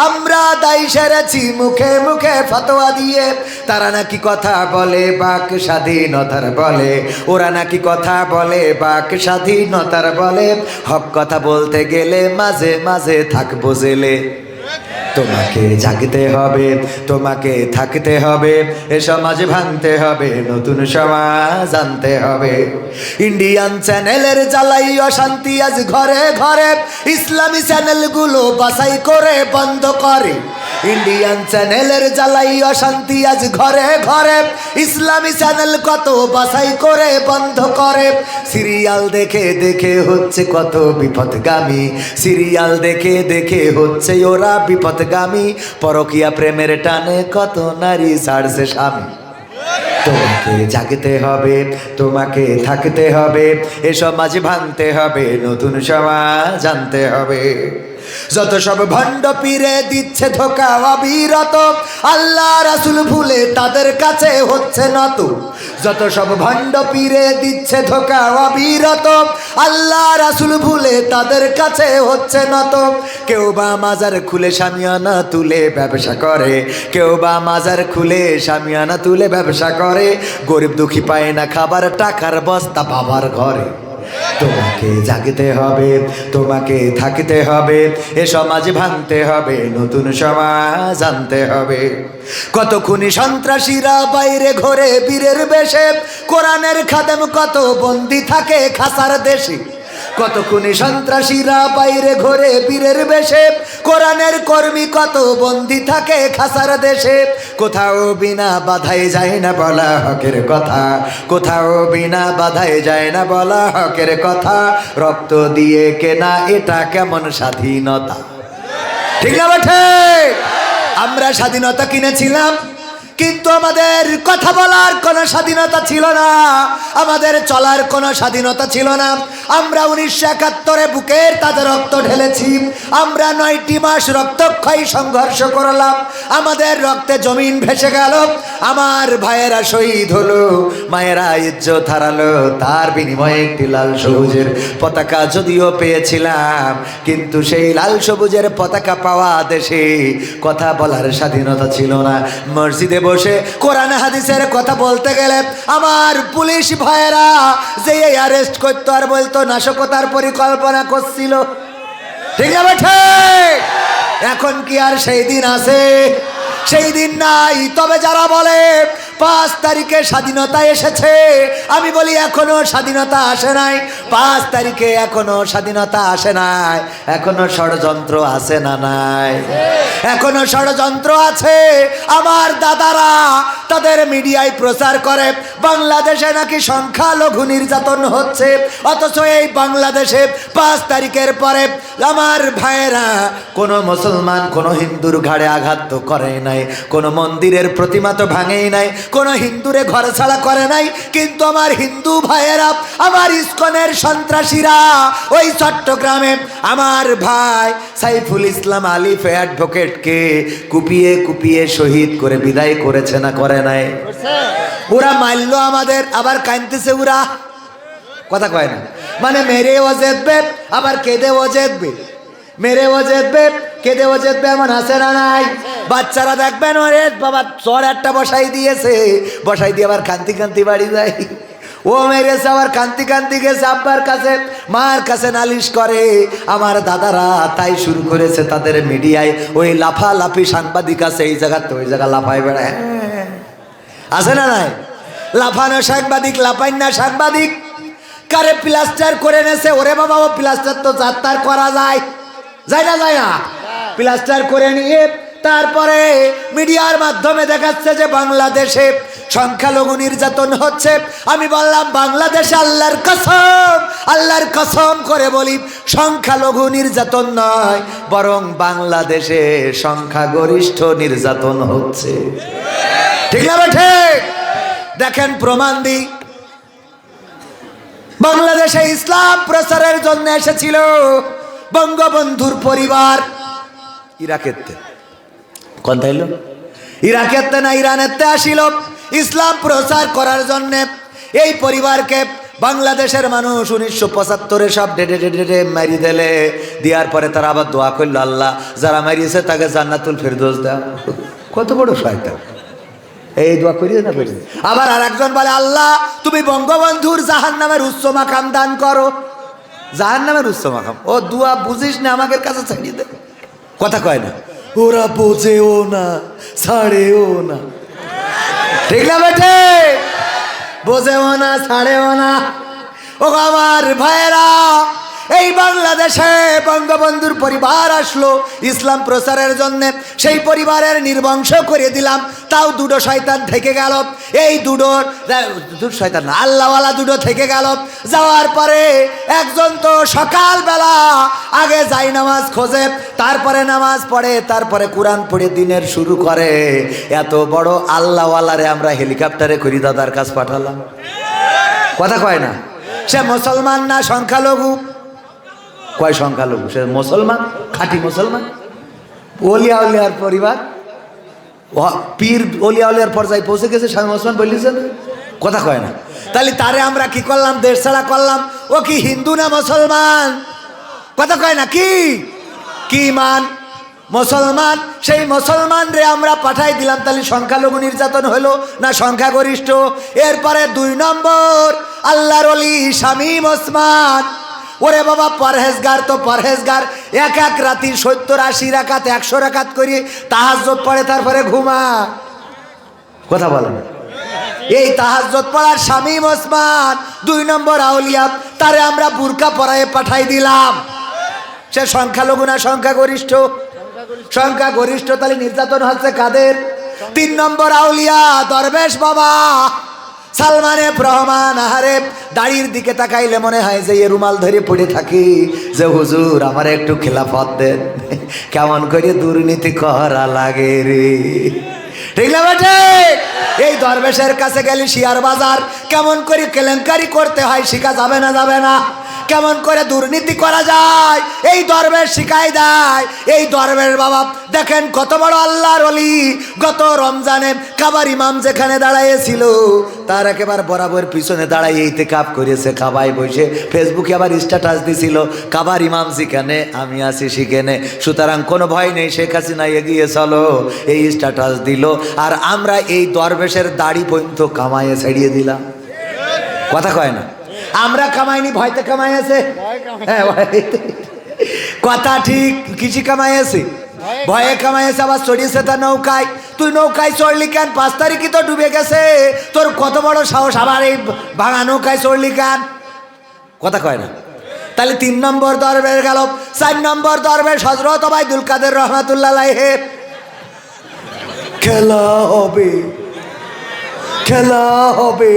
আমরা দায় সেরেছি মুখে মুখে ফতোয়া দিয়ে। তারা নাকি কথা বলে বাক স্বাধীনতার বলে, ওরা নাকি কথা বলে বাক স্বাধীনতার বলে। হক কথা বলতে গেলে মাঝে মাঝে থাকবো জেলে। তোমাকে জাগতে হবে, তোমাকে থাকতে হবে, এ সমাজ ভাঙতে হবে, নতুন সমাজ আনতে হবে। ইন্ডিয়ান চ্যানেলের জ্বালাই অশান্তি আজ ঘরে ঘরে, ইসলামী চ্যানেলগুলো বাছাই করে বন্ধ করে। ইন্ডিয়ান চ্যানেলের জ্বালাই অশান্তি আজ ঘরে ঘরে, ইসলামী চ্যানেল কত বাছাই করে বন্ধ করে। সিরিয়াল দেখে দেখে হচ্ছে কত বিপদগামী, সিরিয়াল দেখে দেখে হচ্ছে ওরা বিপদগামী। পরকীয়া প্রেমের টানে কত নারী ছাড়ছে স্বামী। তোমাকে জাগতে হবে, তোমাকে থাকতে হবে, এ সমাজ ভাঙতে হবে, নতুন সমাজ আনতে হবে। যত সব ভণ্ড পীরে দিচ্ছে ধোকা অবিরত, আল্লাহ রাসূল ভুলে তাদের কাছে হচ্ছে নত। যত সব ভণ্ড পীরে দিচ্ছে ধোকা অবিরত, আল্লাহ রাসূল ভুলে তাদের কাছে হচ্ছে নত। কেউ বা মাজার খুলে শামিয়ানা তুলে ব্যবসা করে, কেউ বা মাজার খুলে শামিয়ানা তুলে ব্যবসা করে। গরিব দুঃখী পায় না খাবার, টাকার বস্তা বাবার ঘরে। তোমাকে জাগতে হবে, তোমাকে থাকতে হবে, এ সমাজ ভাঙতে হবে, নতুন সমাজ আনতে হবে। কত খুনি সন্ত্রাসীরা বাইরে ঘোরে বীরের বেশে, কোরআনের খাদেম কত বন্দি থাকে খাসার দেশে। কত খুনি সন্ত্রাসীরা বাইরে ঘোরে বীরের বেশে, কোরআনের কর্মী কত বন্দি থাকে খাসার দেশে। কোথাও বিনা বাধাই যায় না বলা হকের কথা, কোথাও বিনা বাধাই যায় না বলা হকের কথা। রক্ত দিয়ে কেনা এটা কেমন স্বাধীনতা, ঠিক না বেঠে? আমরা স্বাধীনতা কিনেছিলাম, কিন্তু আমাদের কথা বলার কোনো স্বাধীনতা ছিল না, আমাদের চলার কোনো স্বাধীনতা ছিল না। আমরা 1971 বুকের তাজা রক্ত ঢেলেছি, আমরা 9টি মাস রক্তক্ষয়ী সংঘর্ষ করলাম, আমাদের রক্তে জমিন ভেসে গেল, আমার ভাইয়েরা শহীদ হলো, মায়েরা ইজ্জত হারালো। তার বিনিময়ে একটি লাল সবুজের পতাকা যদিও পেয়েছিলাম, কিন্তু সেই লাল সবুজের পতাকা পাওয়া দেশে কথা বলার স্বাধীনতা ছিল না। মসজিদে বসে কোরআন হাদিসের কথা বলতে গেলে আমার পুলিশ ভাইয়েরা যে অ্যারেস্ট করতো আর বলতো নাশকতার পরিকল্পনা করছিল, ঠিক না বেঠে? এখন কি আর সেই দিন আছে? সেই দিন নাই। তবে যারা বলে 5 তারিখে স্বাধীনতা এসেছে, আমি বলি এখনো স্বাধীনতা আসে নাই। 5 তারিখে এখনো স্বাধীনতা আসে নাই, এখনো ষড়যন্ত্র আছে না নাই? এখনো ষড়যন্ত্র আছে। আমার দাদারা তাদের মিডিয়ায় প্রচার করে বাংলাদেশে নাকি সংখ্যালঘু নির্যাতন হচ্ছে, অথচ এই বাংলাদেশে 5 তারিখের পরে আমার ভাইয়েরা কোনো মুসলমান কোনো হিন্দুর ঘাড়ে আঘাত তো করে নাই, কোনো মন্দিরের প্রতিমা তো ভাঙেই নাই, কোন হিন্দুরে ঘর ছাড়া করে নাই, কিন্তু আমার হিন্দু ভাইয়েরা, আমার ইসকনের সন্ত্রাসীরা ওই চট্টগ্রামে আমার ভাই সাইফুল ইসলাম আলিফ অ্যাডভোকেটকে কুপিয়ে কুপিয়ে শহীদ করে বিদায় করেছে না করে নাই? ওরা মারলো আমাদের, আবার কাঁদতেছে ওরা, কথা কয় না, মানে মেরে ও জেতবে আবার কেঁদে ও জেতবে, মেরে ও জেতবে কেঁদে ও জেতবে, এমন আছে না নাই? বাচ্চারা দেখবেন ওরে বাবা চর একটা বসাই দিয়েছে, বসাই দিয়ে আবার কান্তি কান্তি বাড়ি যায়, ও মেরেছে আবার কান্তি কান্তি গেছে আব্বার কাছে মার কাছে নালিশ করে। আমার দাদারা তাই শুরু করেছে তাদের মিডিয়ায় ওই লাফালাফি সাংবাদিক আছে এই জায়গাতে ওই জায়গা লাফায় বেড়ায়, আছে না নাই? লাফানো সাংবাদিক, লাফাই না সাংবাদিক। কারে প্লাস্টার করে নেছে, ওরে বাবা ও প্লাস্টার তো যাত্রার করা যায়, যায় না যায় না? প্লাস্টার করে নিয়ে তারপরে মিডিয়ার মাধ্যমে দেখাচ্ছে যে বাংলাদেশে সংখ্যালঘু নির্যাতন হচ্ছে। আমি বললাম বাংলাদেশে আল্লাহর কসম করে বলি সংখ্যালঘু নির্যাতন নয়, বরং বাংলাদেশে সংখ্যাগরিষ্ঠ নির্যাতন হচ্ছে। ঠিক না ঠিক? দেখেন প্রমাণ দিই। বাংলাদেশে ইসলাম প্রচারের জন্য এসেছিল বঙ্গবন্ধুর পরিবার ইরাকেতে, কোন তাইলো? ইরাকেতে না ইরানেতে আসিল ইসলাম প্রচার করার জন্য। এই পরিবারকে বাংলাদেশের মানুষ 1975-এ সব ডেডে মারি দিলে, দেওয়ার পরে তারা আবার দোয়া করলো, আল্লাহ যারা মারিয়েছে তাকে জান্নাতুল ফেরদৌস দাও। কত বড় শয়তান! এই দোয়া করি না করি। আবার আর একজন বলে, আল্লাহ তুমি বঙ্গবন্ধুর জাহান্নামের উচ্চ মাকাম দান করো। জাহান্নামের উচ্চ মাকাম, ও দুয়া বুঝিস না, আমাদের কাছে ছাড়িয়ে দে, কথা কয় না। ওরা বোঝেও না, ছাড়েও না, ঠিক না বেঠে? বোঝেও না, ছাড়েও না। ও আমার ভাইয়েরা, এই বাংলাদেশে বঙ্গবন্ধুর পরিবার আসলো ইসলাম প্রচারের জন্য, সেই পরিবারের নির্বংশ করে দিলাম, তাও দুটো শয়তান থেকে গেল। এই দুটো শয়তান না, আল্লাহওয়ালা দুটো থেকে গেল। যাওয়ার পরে একজন তো সকালবেলা আগে যাই নামাজ খোঁজে, তারপরে নামাজ পড়ে, তারপরে কোরআন পড়ে দিনের শুরু করে। এত বড় আল্লাহওয়ালারে আমরা হেলিকপ্টারে করি দাদার কাছ পাঠালাম, কথা কয় না? সে মুসলমান না সংখ্যালঘু? কয় সংখ্যালঘু, সে মুসলমান, খাঁটি মুসলমান। ওলিয়া উলিয়ার পরিবার, পীর ওলিয়া উলিয়ার পর্যায়ে পৌঁছে গেছে, স্বামী মুসলমান বললিছেন, কথা কয় না? তাহলে তারে আমরা কি করলাম? দেশ ছাড়া করলাম। ও কি হিন্দু না মুসলমান? কথা কয় না? কি মান? মুসলমান। সেই মুসলমান রে আমরা পাঠাই দিলাম, তাহলে সংখ্যালঘু নির্যাতন হলো না সংখ্যাগরিষ্ঠ? এরপরে 2 নম্বর আল্লাহর ওলি শামীম ওসমান, ওরে বাবা পরহেজগার তো পরহেজগার, এক এক রাতি 70-80 রাকাত 100 রাকাত করি তাহাজ্জুদ পড়ে, তারপরে ঘুমা, কথা বলেন। এই তাহাজ্জুদ পড়ার শামীম ওসমান 2 নম্বর আউলিয়া, তারে আমরা বুরকা পরায়ে পাঠাই দিলাম। সে সংখ্যালঘু না সংখ্যাগরিষ্ঠ? সংখ্যাগরিষ্ঠ। তাহলে নির্যাতন হচ্ছে কাদের? 3 নম্বর আউলিয়া দরবেশ বাবা সালমান এফ রহমান। আহারে দাড়ির দিকে তাকাইলে মনে হয় যে এ রুমাল ধরে পড়ে থাকি, যে হুজুর আমার একটু খেলাফত দেন, কেমন করে দুর্নীতি করা লাগে রে, ঠিক না বেটে? এই দরবেশের কাছে গেলে শেয়ার বাজার কেমন করে কেলেঙ্কারি করতে হয় শিখা যাবে না? যাবে না? কেমন করে দুর্নীতি করা যায় এই দরবেশ শিখাই দেয়। এই দরবেশ বাবা দেখেন কত বড় আল্লাহর ওলি। গত রমজানে কাবার ইমাম যেখানে দাঁড়াইছিল তার একেবারে বরাবর পিছনে দাঁড়াই ইতিকাফ করেছে, কাবায় বসে ফেসবুকে আবার স্ট্যাটাস দিছিল, কাবার ইমাম যেখানে আমি আছি সেখানে, সুতরাং কোনো ভয় নেই, শেখ হাসিনা এগিয়ে চলো, এই স্ট্যাটাস দিল। আর আমরা এই দরবেশের দাড়ি পর্যন্ত কামাইয়ে ছাড়িয়ে দিলাম, কথা কয় না? আমরা কামাইনি, ভয়তে কামাইছে। হ্যাঁ কথা ঠিক, কিছু কামাইছে, ভয়ে কামাইছে। আবার চড়িয়েছে তার নৌকায়। তুই নৌকায় চড়লি কেন? 5 তারিখই তো ডুবে গেছে, তোর কত বড় সাহস আবার এই ভাঙা নৌকায় চড়লি কেন? কথা কয় না? তাহলে 3 নম্বর দরবেশ গেল। 4 নম্বর দরবেশ হযরত ওবায়দুল কাদের রহমাতুল্লাহ আলাইহি। খেলা হবে, খেলা হবে,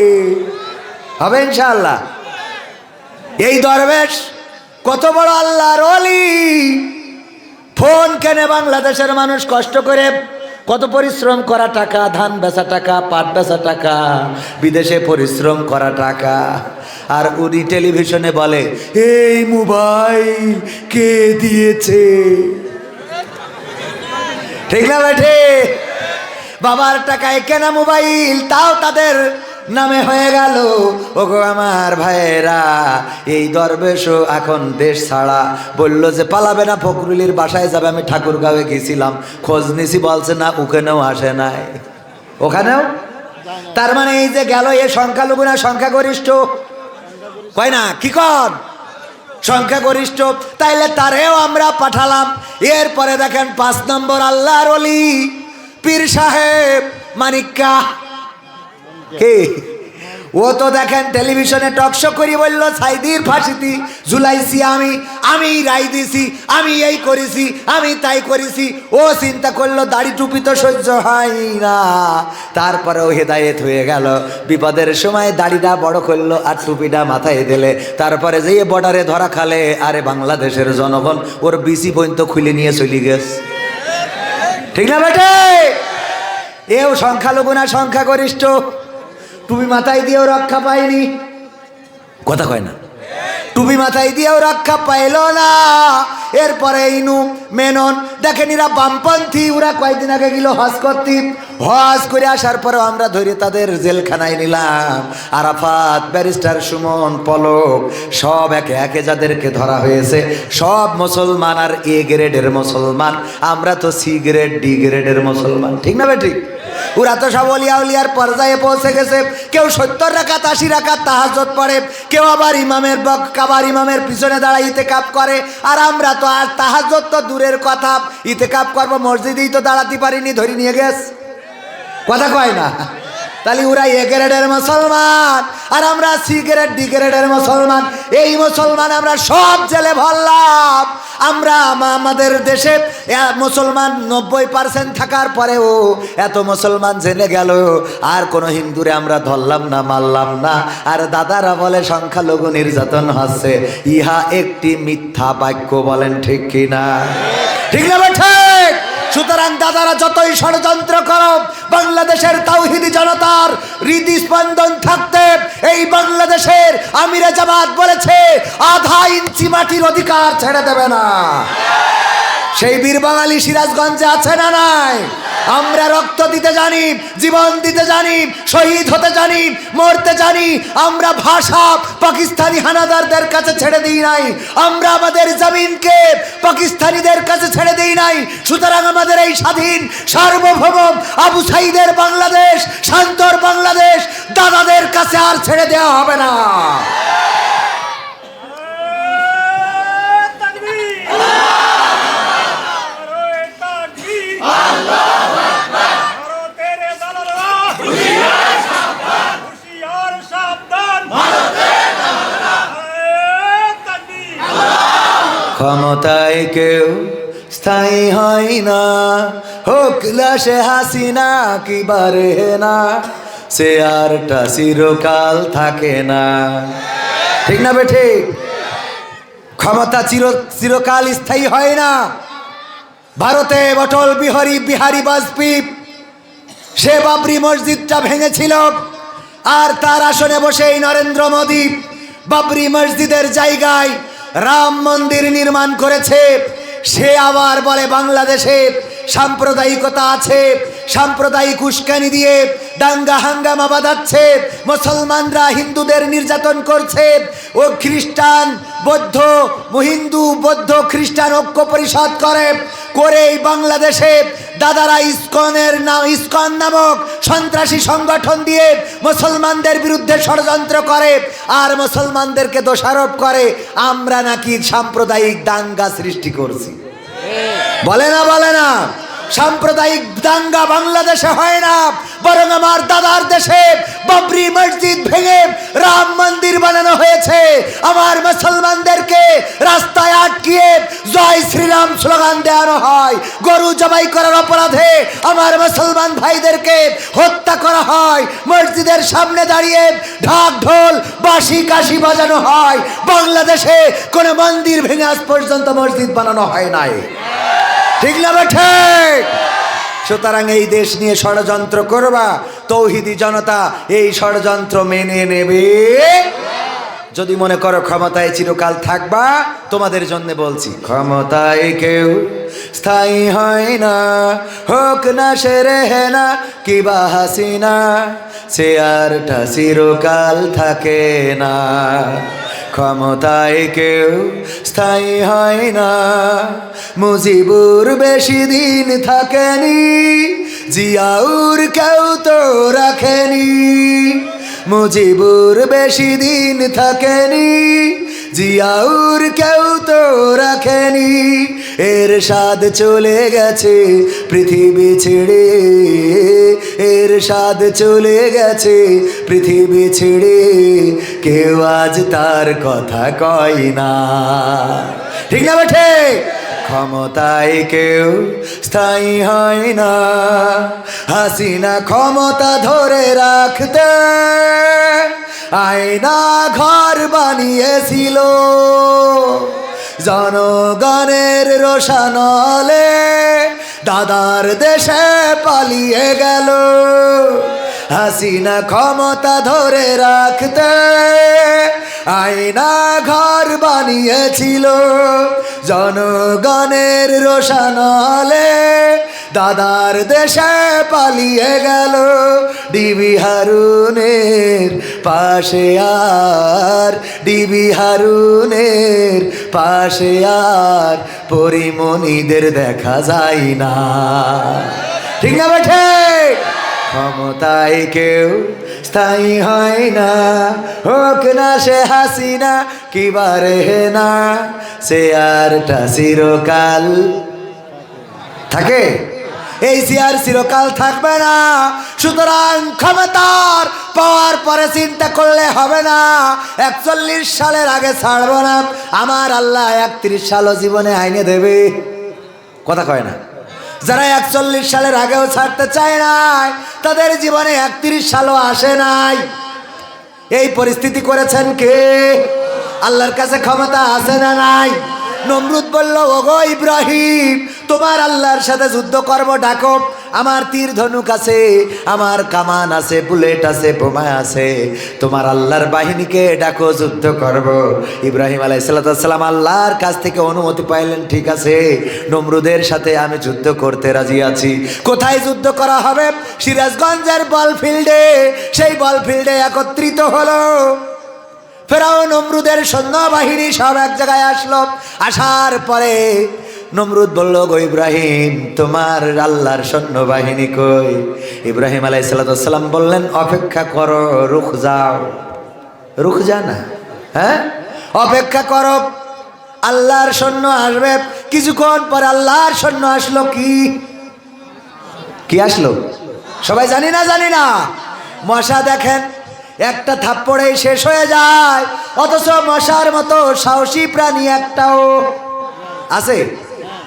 হবে ইনশাআল্লাহ। এই দরবেশ কত বড় আল্লাহর ওলি। ফোন কেনে বাংলাদেশের মানুষ কষ্ট করে কত পরিশ্রম করা টাকা, ধান বেচা টাকা, পাট বেচা টাকা, বিদেশে পরিশ্রম করা টাকা। আর উনি টেলিভিশনে বলে এই মোবাইল কে দিয়েছে? ঠিক না বেঠে? বাবার টাকায় কেনা মোবাইল, তাও তাদের নামে হয়ে গেল। ওগো আমার ভাইয়েরা, এই দরবেশও এখন দেশ ছাড়া। বললো যে পালাবে না, ফখরুলের বাসায় যাবে। আমি ঠাকুরগাঁওয়ে গেছিলাম, খোঁজ নিছি, বলছে না ওখানেও আসে নাই। ওখানেও? তার মানে এই যে গেল, এ সংখ্যালঘু না সংখ্যাগরিষ্ঠ? কয় না, কি কর সংখ্যাগরিষ্ঠ। তাইলে তারেও আমরা পাঠালাম। এরপরে দেখেন 5 নম্বর আল্লাহর ওলি পীর সাহেব মানিক্কা। কে ও? তো দেখেন টেলিভিশনে টকশো করি বলল সাইদির ফাঁসিতি ঝুলাইছি আমি রায় দিছি, আমি এই করেছি, আমি তাই করেছি। ও চিন্তা করলো দাড়ি টুপি তো সহ্য হয় না, তারপরেও হেদায়েত হয়ে গেল। বিপদের সময় দাড়িটা বড় করলো আর টুপিটা মাথায় দিলে, তারপরে যে বর্ডারে ধরা খালে, আরে বাংলাদেশের জনগণ ওর বিসি পর্যন্ত খুলে নিয়ে চলে গেছে। ঠিক না বেটে? এও সংখ্যালঘু না সংখ্যাগরিষ্ঠ? টুপি মাথায় দিয়েও রক্ষা পায়নি, কথা কয় না। টুপি মাথায় দিয়েও রক্ষা পাইল না। এরপরে ইনু মেনন দেখেন, এরা বামপন্থী। ওরা কয়েকদিন আগে গেল হজ করতে, হজ করে আসার পরেও আমরা ধরে তাদের জেলখানায় নিলাম। আরাফাত, ব্যারিস্টার সুমন, পলক, সব একে একে যাদেরকে ধরা হয়েছে সব মুসলমান, আর এ গ্রেডের মুসলমান। আমরা তো সি গ্রেড, ডি গ্রেডের মুসলমান। ঠিক না বেঠিক? ওরা তো সব অলিয়া উলিয়ার পর্যায়ে পৌঁছে গেছে। কেউ 70 রাকাত 80 রাকাত তাহাজ্জুদ পড়ে, কেউ আবার ইমামের কাবার ইমামের পিছনে দাঁড়ায় ইতেকাপ করে। আর আমরা তো আর তাহাজ্জুদ তো দূরের কথা, ইতেকাপ করবো মসজিদেই তো দাঁড়াতে পারিনি, ধরে নিয়ে গেছে। কথা কয় না? তাহলে ওরা এ গ্রেডের মুসলমান আর আমরা সি গ্রেড, ডি গ্রেডের মুসলমান। এই মুসলমান আমরা সব জেলে ভরলাম। আমরা আমাদের দেশে মুসলমান 90% থাকার পরেও এত মুসলমান জেনে গেল, আর কোনো হিন্দুরে আমরা ধরলাম না, মারলাম না। আর দাদারা বলে সংখ্যালঘু নির্যাতন হচ্ছে। ইহা একটি মিথ্যা বাক্য, বলেন ঠিক কিনা? ঠিক না ঠিক? সুতরাং দাদারা যতই ষড়যন্ত্র করো, বাংলাদেশের তাওহীদি জনতার হৃদস্পন্দন থাকতে এই বাংলাদেশের আমিরে জামাত বলেছে 1/2 ইঞ্চি মাটির অধিকার ছেড়ে দেবে না। সেই বীর বাঙালি সিরাজগঞ্জে আছে না নাই? আমরা রক্ত দিতে জানি, জীবন দিতে জানি, শহীদ হতে জানি, মরতে জানি। আমরা ভাষা পাকিস্তানি হানাদারদের কাছে ছেড়ে দিই নাই, আমরা আমাদের জমিনকে পাকিস্তানিদের কাছে ছেড়ে দিই নাই। সুতরাং আমাদের এই স্বাধীন সার্বভৌম আবু সাইদের বাংলাদেশ, শান্তর বাংলাদেশ দাদাদের কাছে আর ছেড়ে দেওয়া হবে না। ক্ষমতায় কেউ স্থায়ী হয় না, হোক লাশে হাসিনা কি বারে না, চেয়ারটা চিরকাল থাকে না। ঠিক না বেঠে? ক্ষমতা চিরকাল স্থায়ী হয় না। ভারতে অটল বিহারী বাজপেয়ী সে বাবরি মসজিদটা ভেঙেছিল, আর তার আসনে বসেই নরেন্দ্র মোদী বাবরি মসজিদের জায়গায় রাম মন্দির নির্মাণ করেছে। সে আবার বলে বাংলাদেশে সাম্প্রদায়িকতা আছে, সাম্প্রদায়িক উস্কানি দিয়ে দাঙ্গা হাঙ্গামা বাঁধাচ্ছে, মুসলমানরা হিন্দুদের নির্যাতন করছে। ও খ্রিস্টান বৌদ্ধ, হিন্দু বৌদ্ধ খ্রিস্টান ঐক্য পরিষদ করে এই বাংলাদেশে দাদারা ইসকন নামক সন্ত্রাসী সংগঠন দিয়ে মুসলমানদের বিরুদ্ধে ষড়যন্ত্র করে, আর মুসলমানদেরকে দোষারোপ করে আমরা নাকি সাম্প্রদায়িক দাঙ্গা সৃষ্টি করছি। বলে না? সাম্প্রদায়িক দাঙ্গা বাংলাদেশে হয় না, বরং আমার দাদার দেশে বাবরি মসজিদ ভেঙে রাম মন্দির বানানো হয়েছে। আমার মুসলমানদেরকে রাস্তায় আটকিয়ে জয় শ্রীরাম স্লোগান দেওয়ানো হয়। গরু জবাই করার অপরাধে আমার মুসলমান ভাইদেরকে হত্যা করা হয়। মসজিদের সামনে দাঁড়িয়ে ঢাক ঢোল বাঁশি কাশি বাজানো হয়। বাংলাদেশে কোনো মন্দির ভেঙে আজ পর্যন্ত মসজিদ বানানো হয় নাই। ঠিক না ঠিক? সুতরাং এই দেশ নিয়ে ষড়যন্ত্র করবা, তৌহিদি জনতা এই ষড়যন্ত্র মেনে নেবে। যদি মনে করো ক্ষমতায় চিরকাল থাকবা, তোমাদের জন্য বলছি, ক্ষমতায় কেউ স্থায়ী হয় না, হোক না সে রেহেনা কিবা হাসিনা, চেয়ারটা চিরকাল থাকে না। ক্ষমতায় কেউ স্থায়ী হয় না, মুজিবুর বেশি দিন থাকেনি, জিয়াউর কেউ তো রাখেনি। মুজিবুর বেশি দিন থাকেনি, জিয়াউর কেউ তো রাখেনি। এরশাদ চলে গেছে পৃথিবী ছেড়ে, এরশাদ চলে গেছে পৃথিবী ছেড়ে, কেউ আজ তার কথা কয় না। ঠিক না বেঠে? ক্ষমতায় কেউ স্থায়ী হয় না, হাসিনা ক্ষমতা ধরে রাখতে আয়না ঘর বানিয়েছিল, জনগণের রোশানলে দাদার দেশে পালিয়ে গেল। হাসিনা ক্ষমতা ধরে রাখতে আয়না ঘর বানিয়েছিল, জনগণের রোশানলে দাদার দেশে পালিয়ে গেল। ডিবি হারুনের পাশে আর, ডিবি হারুনের পাশে আর পরিমণিদের দেখা যায় না। ঠিক না বেঠে? ক্ষমতায় কেউ স্থায়ী হয় না, হোক না সে হাসিনা কিবা রেহেনা, চেয়ারটা চিরকাল থাকে, এই চেয়ার চিরকাল থাকবে না। সুতরাং ক্ষমতার পাওয়ার পরে চিন্তা করলে হবে না 41 সালের আগে ছাড়বো না। আমার আল্লাহ 31 সালও জীবনে আইনে দেবে, কথা কয় না। যারা 41 সালের আগেও ছাড়তে চায় নাই, তাদের জীবনে 31 সালও আসে নাই। এই পরিস্থিতি করেছেন কে? আল্লাহর কাছে ক্ষমতা আছে না নাই? নমরুদ বলল, ওগো ইব্রাহিম, তোমার আল্লাহর সাথে যুদ্ধ করব, ডাকো। আমার তীর ধনুক আছে, আমার কামান আছে, বুলেট আছে, বোমা আছে, তোমার আল্লাহর বাহিনীকে ডাকো, যুদ্ধ করব। ইব্রাহিম আলাইহিস সালাম আল্লাহর কাছ থেকে অনুমতি পাইলেন, ঠিক আছে, নমরুদের সাথে আমি যুদ্ধ করতে রাজি আছি। কোথায় যুদ্ধ করা হবে? সিরাজগঞ্জের বল ফিল্ডে। সেই বল ফিল্ডে একত্রিত হলো ফেরাও নমরুদের সৈন্যবাহিনী, সব এক জায়গায় আসলো। আসার পরে নমরুদ বলল, গো ইব্রাহিম, তোমার আল্লাহর সৈন্যবাহিনী কই? ইব্রাহিম আলাইহিস সালাম বললেন, অপেক্ষা করো, রুখ যাও। রুখ যা না, হ্যাঁ, অপেক্ষা করো, আল্লাহর সৈন্য আসবে। কিছুক্ষণ পরে আল্লাহর সৈন্য আসলো। কি আসলো? সবাই জানি না, জানি না। মশা দেখেন, একটা থাপ্পড়ে শেষ হয়ে যায়, অথচ মশার মতো সাহসী প্রাণী একটাও আছে?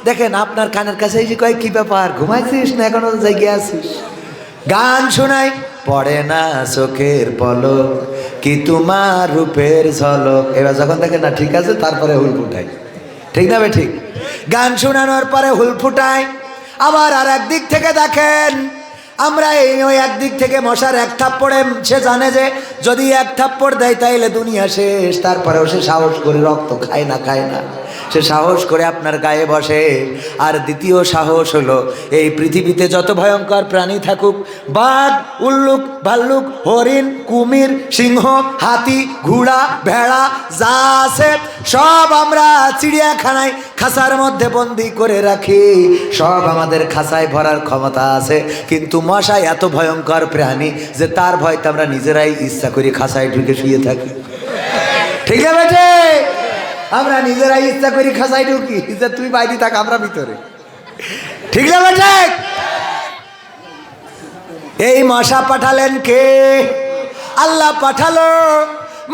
দেখেন আপনার কানের কাছে এই যে কয়, কি ব্যাপার, ঘুমাইছিস না এখনো জেগে আছিস? গান শোনাই, পড়ে না চোখের পলক, কি তোমার রূপের ঝলক। এবার যখন দেখেন না ঠিক আছে, তারপরে হুল ফুটাই। ঠিক না বে ঠিক? গান শোনানোর পরে হুল ফুটাই। আবার আর একদিক থেকে দেখেন, আমরা ওই একদিক থেকে মশার এক থাপ্পড়ে সে জানে যে যদি এক থাপ্পড় দেয় তাইলে দুনিয়া শেষ। তারপরেও সে সাহস করে, রক্ত খায় না, খায় না, সে সাহস করে আপনার গায়ে বসে। আর দ্বিতীয় সাহস হলো, এই পৃথিবীতে যত ভয়ঙ্কর প্রাণী থাকুক, বাঘ, উল্লুক, ভাল্লুক, হরিণ, কুমির, সিংহ, হাতি, ঘোড়া, ভেড়া যা আছে সব আমরা চিড়িয়াখানায় খাঁচার মধ্যে বন্দি করে রাখি। সব আমাদের খাঁচায় ভরার ক্ষমতা আছে, কিন্তু মশা এত ভয়ঙ্কর প্রাণী যে তার ভয়তে আমরা নিজেরাই ইচ্ছা করি খাঁচায় ঢুকে শুয়ে থাকি। ঠিক আছে? আমরা নিজেরাই ইচ্ছা করি খাঁচায় ঢুকি, যে তুই বাইরে থাক, আমরা ভিতরে। ঠিক না বেঠে? এই মশা পাঠালেন কে? আল্লাহ পাঠালো।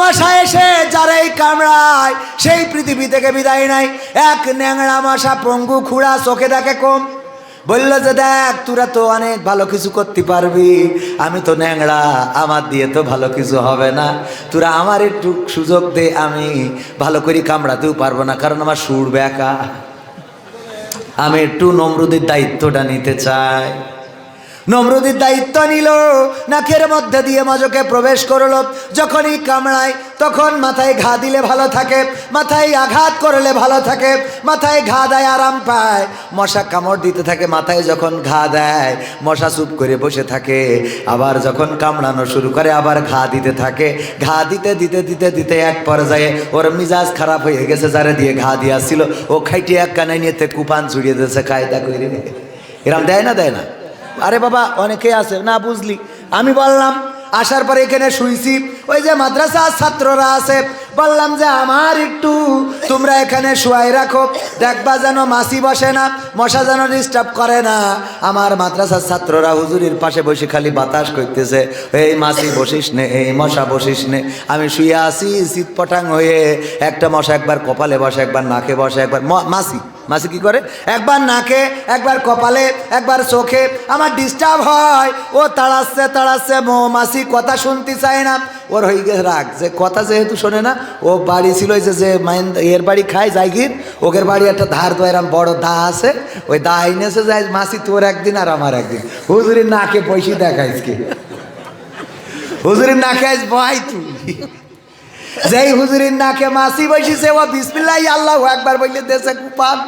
মশা এসে যারাই কামড়ায় সেই পৃথিবী থেকে বিদায় নাই। এক ন্যাংরা মশা, পঙ্গু, খুঁড়া, চোখে দেখে কম, বলল যে দেখ, তোরা তো অনেক ভালো কিছু করতে পারবি, আমি তো ন্যাংরা, আমার দিয়ে তো ভালো কিছু হবে না, তোরা আমার একটু সুযোগ দে, আমি ভালো করে কামড়াতেও পারবো না, কারণ আমার সুর ব্যাকা, আমি একটু নমরুদের দায়িত্বটা নিতে চাই। নমরুদের দায়িত্ব নিল, নাকের মধ্যে দিয়ে মজকে প্রবেশ করলো। যখনই কামড়ায় তখন মাথায় ঘা দিলে ভালো থাকে, মাথায় আঘাত করলে ভালো থাকে, মাথায় ঘা দেয় আরাম পায়। মশা কামড় দিতে থাকে, মাথায় যখন ঘা দেয় মশা চুপ করে বসে থাকে। আবার যখন কামড়ানো শুরু করে আবার ঘা দিতে থাকে। ঘা দিতে দিতে দিতে দিতে এক পর্যায়ে ওর মিজাজ খারাপ হয়ে গেছে। যারে দিয়ে ঘা দিয়াছিল ও খাইটে এক কানাই নিয়ে কুপান ছুড়িয়ে দিয়েছে, কায়দা করে। এরম দেয় না, দেয় না? আরে বাবা, অনেকে আছে না, বুঝলি? আমি বললাম আসার পরে এখানে শুইছি, ওই যে মাদ্রাসার ছাত্ররা আছে, বললাম যে আমার একটু তোমরা এখানে শুয়াই রাখো, দেখবা যেন মাছি বসে না, মশা যেন ডিস্টার্ব করে না। আমার মাদ্রাসার ছাত্ররা হুজুরির পাশে বসে খালি বাতাস করতেছে, এই মাছি বসিস নে, এই মশা বসিস নে। আমি শুয়ে আছি শীতপটাং হয়ে, একটা মশা একবার কপালে বসে, একবার নাকে বসে, একবার মাছি মাছি কি করে, একবার নাকে, একবার কপালে, একবার চোখে। আমার ডিস্টার্ব হয়, ও তাড়াচ্ছে তাড়াচ্ছে, মাছি কথা শুনতে চায় না। ওর হয়ে গেছে রাগ, যে কথা যেহেতু শোনে না। ও বাড়ি ছিল যে মাইন এর বাড়ি খায় জায়গির, ওদের বাড়ি একটা ধার তো এরম বড় দা আছে, ওই দা এনেছে যায় মাছি তোর একদিন আর আমার একদিন। হুজুরের নাকে পয়সা দেখাইস কি, হুজুরের নাকে আজ ভাই তুই। যেই হুজুরের নাকে মাছি বসেছে, ও বিসমিল্লাহ আল্লাহু আকবার বললে দেশে কুপান।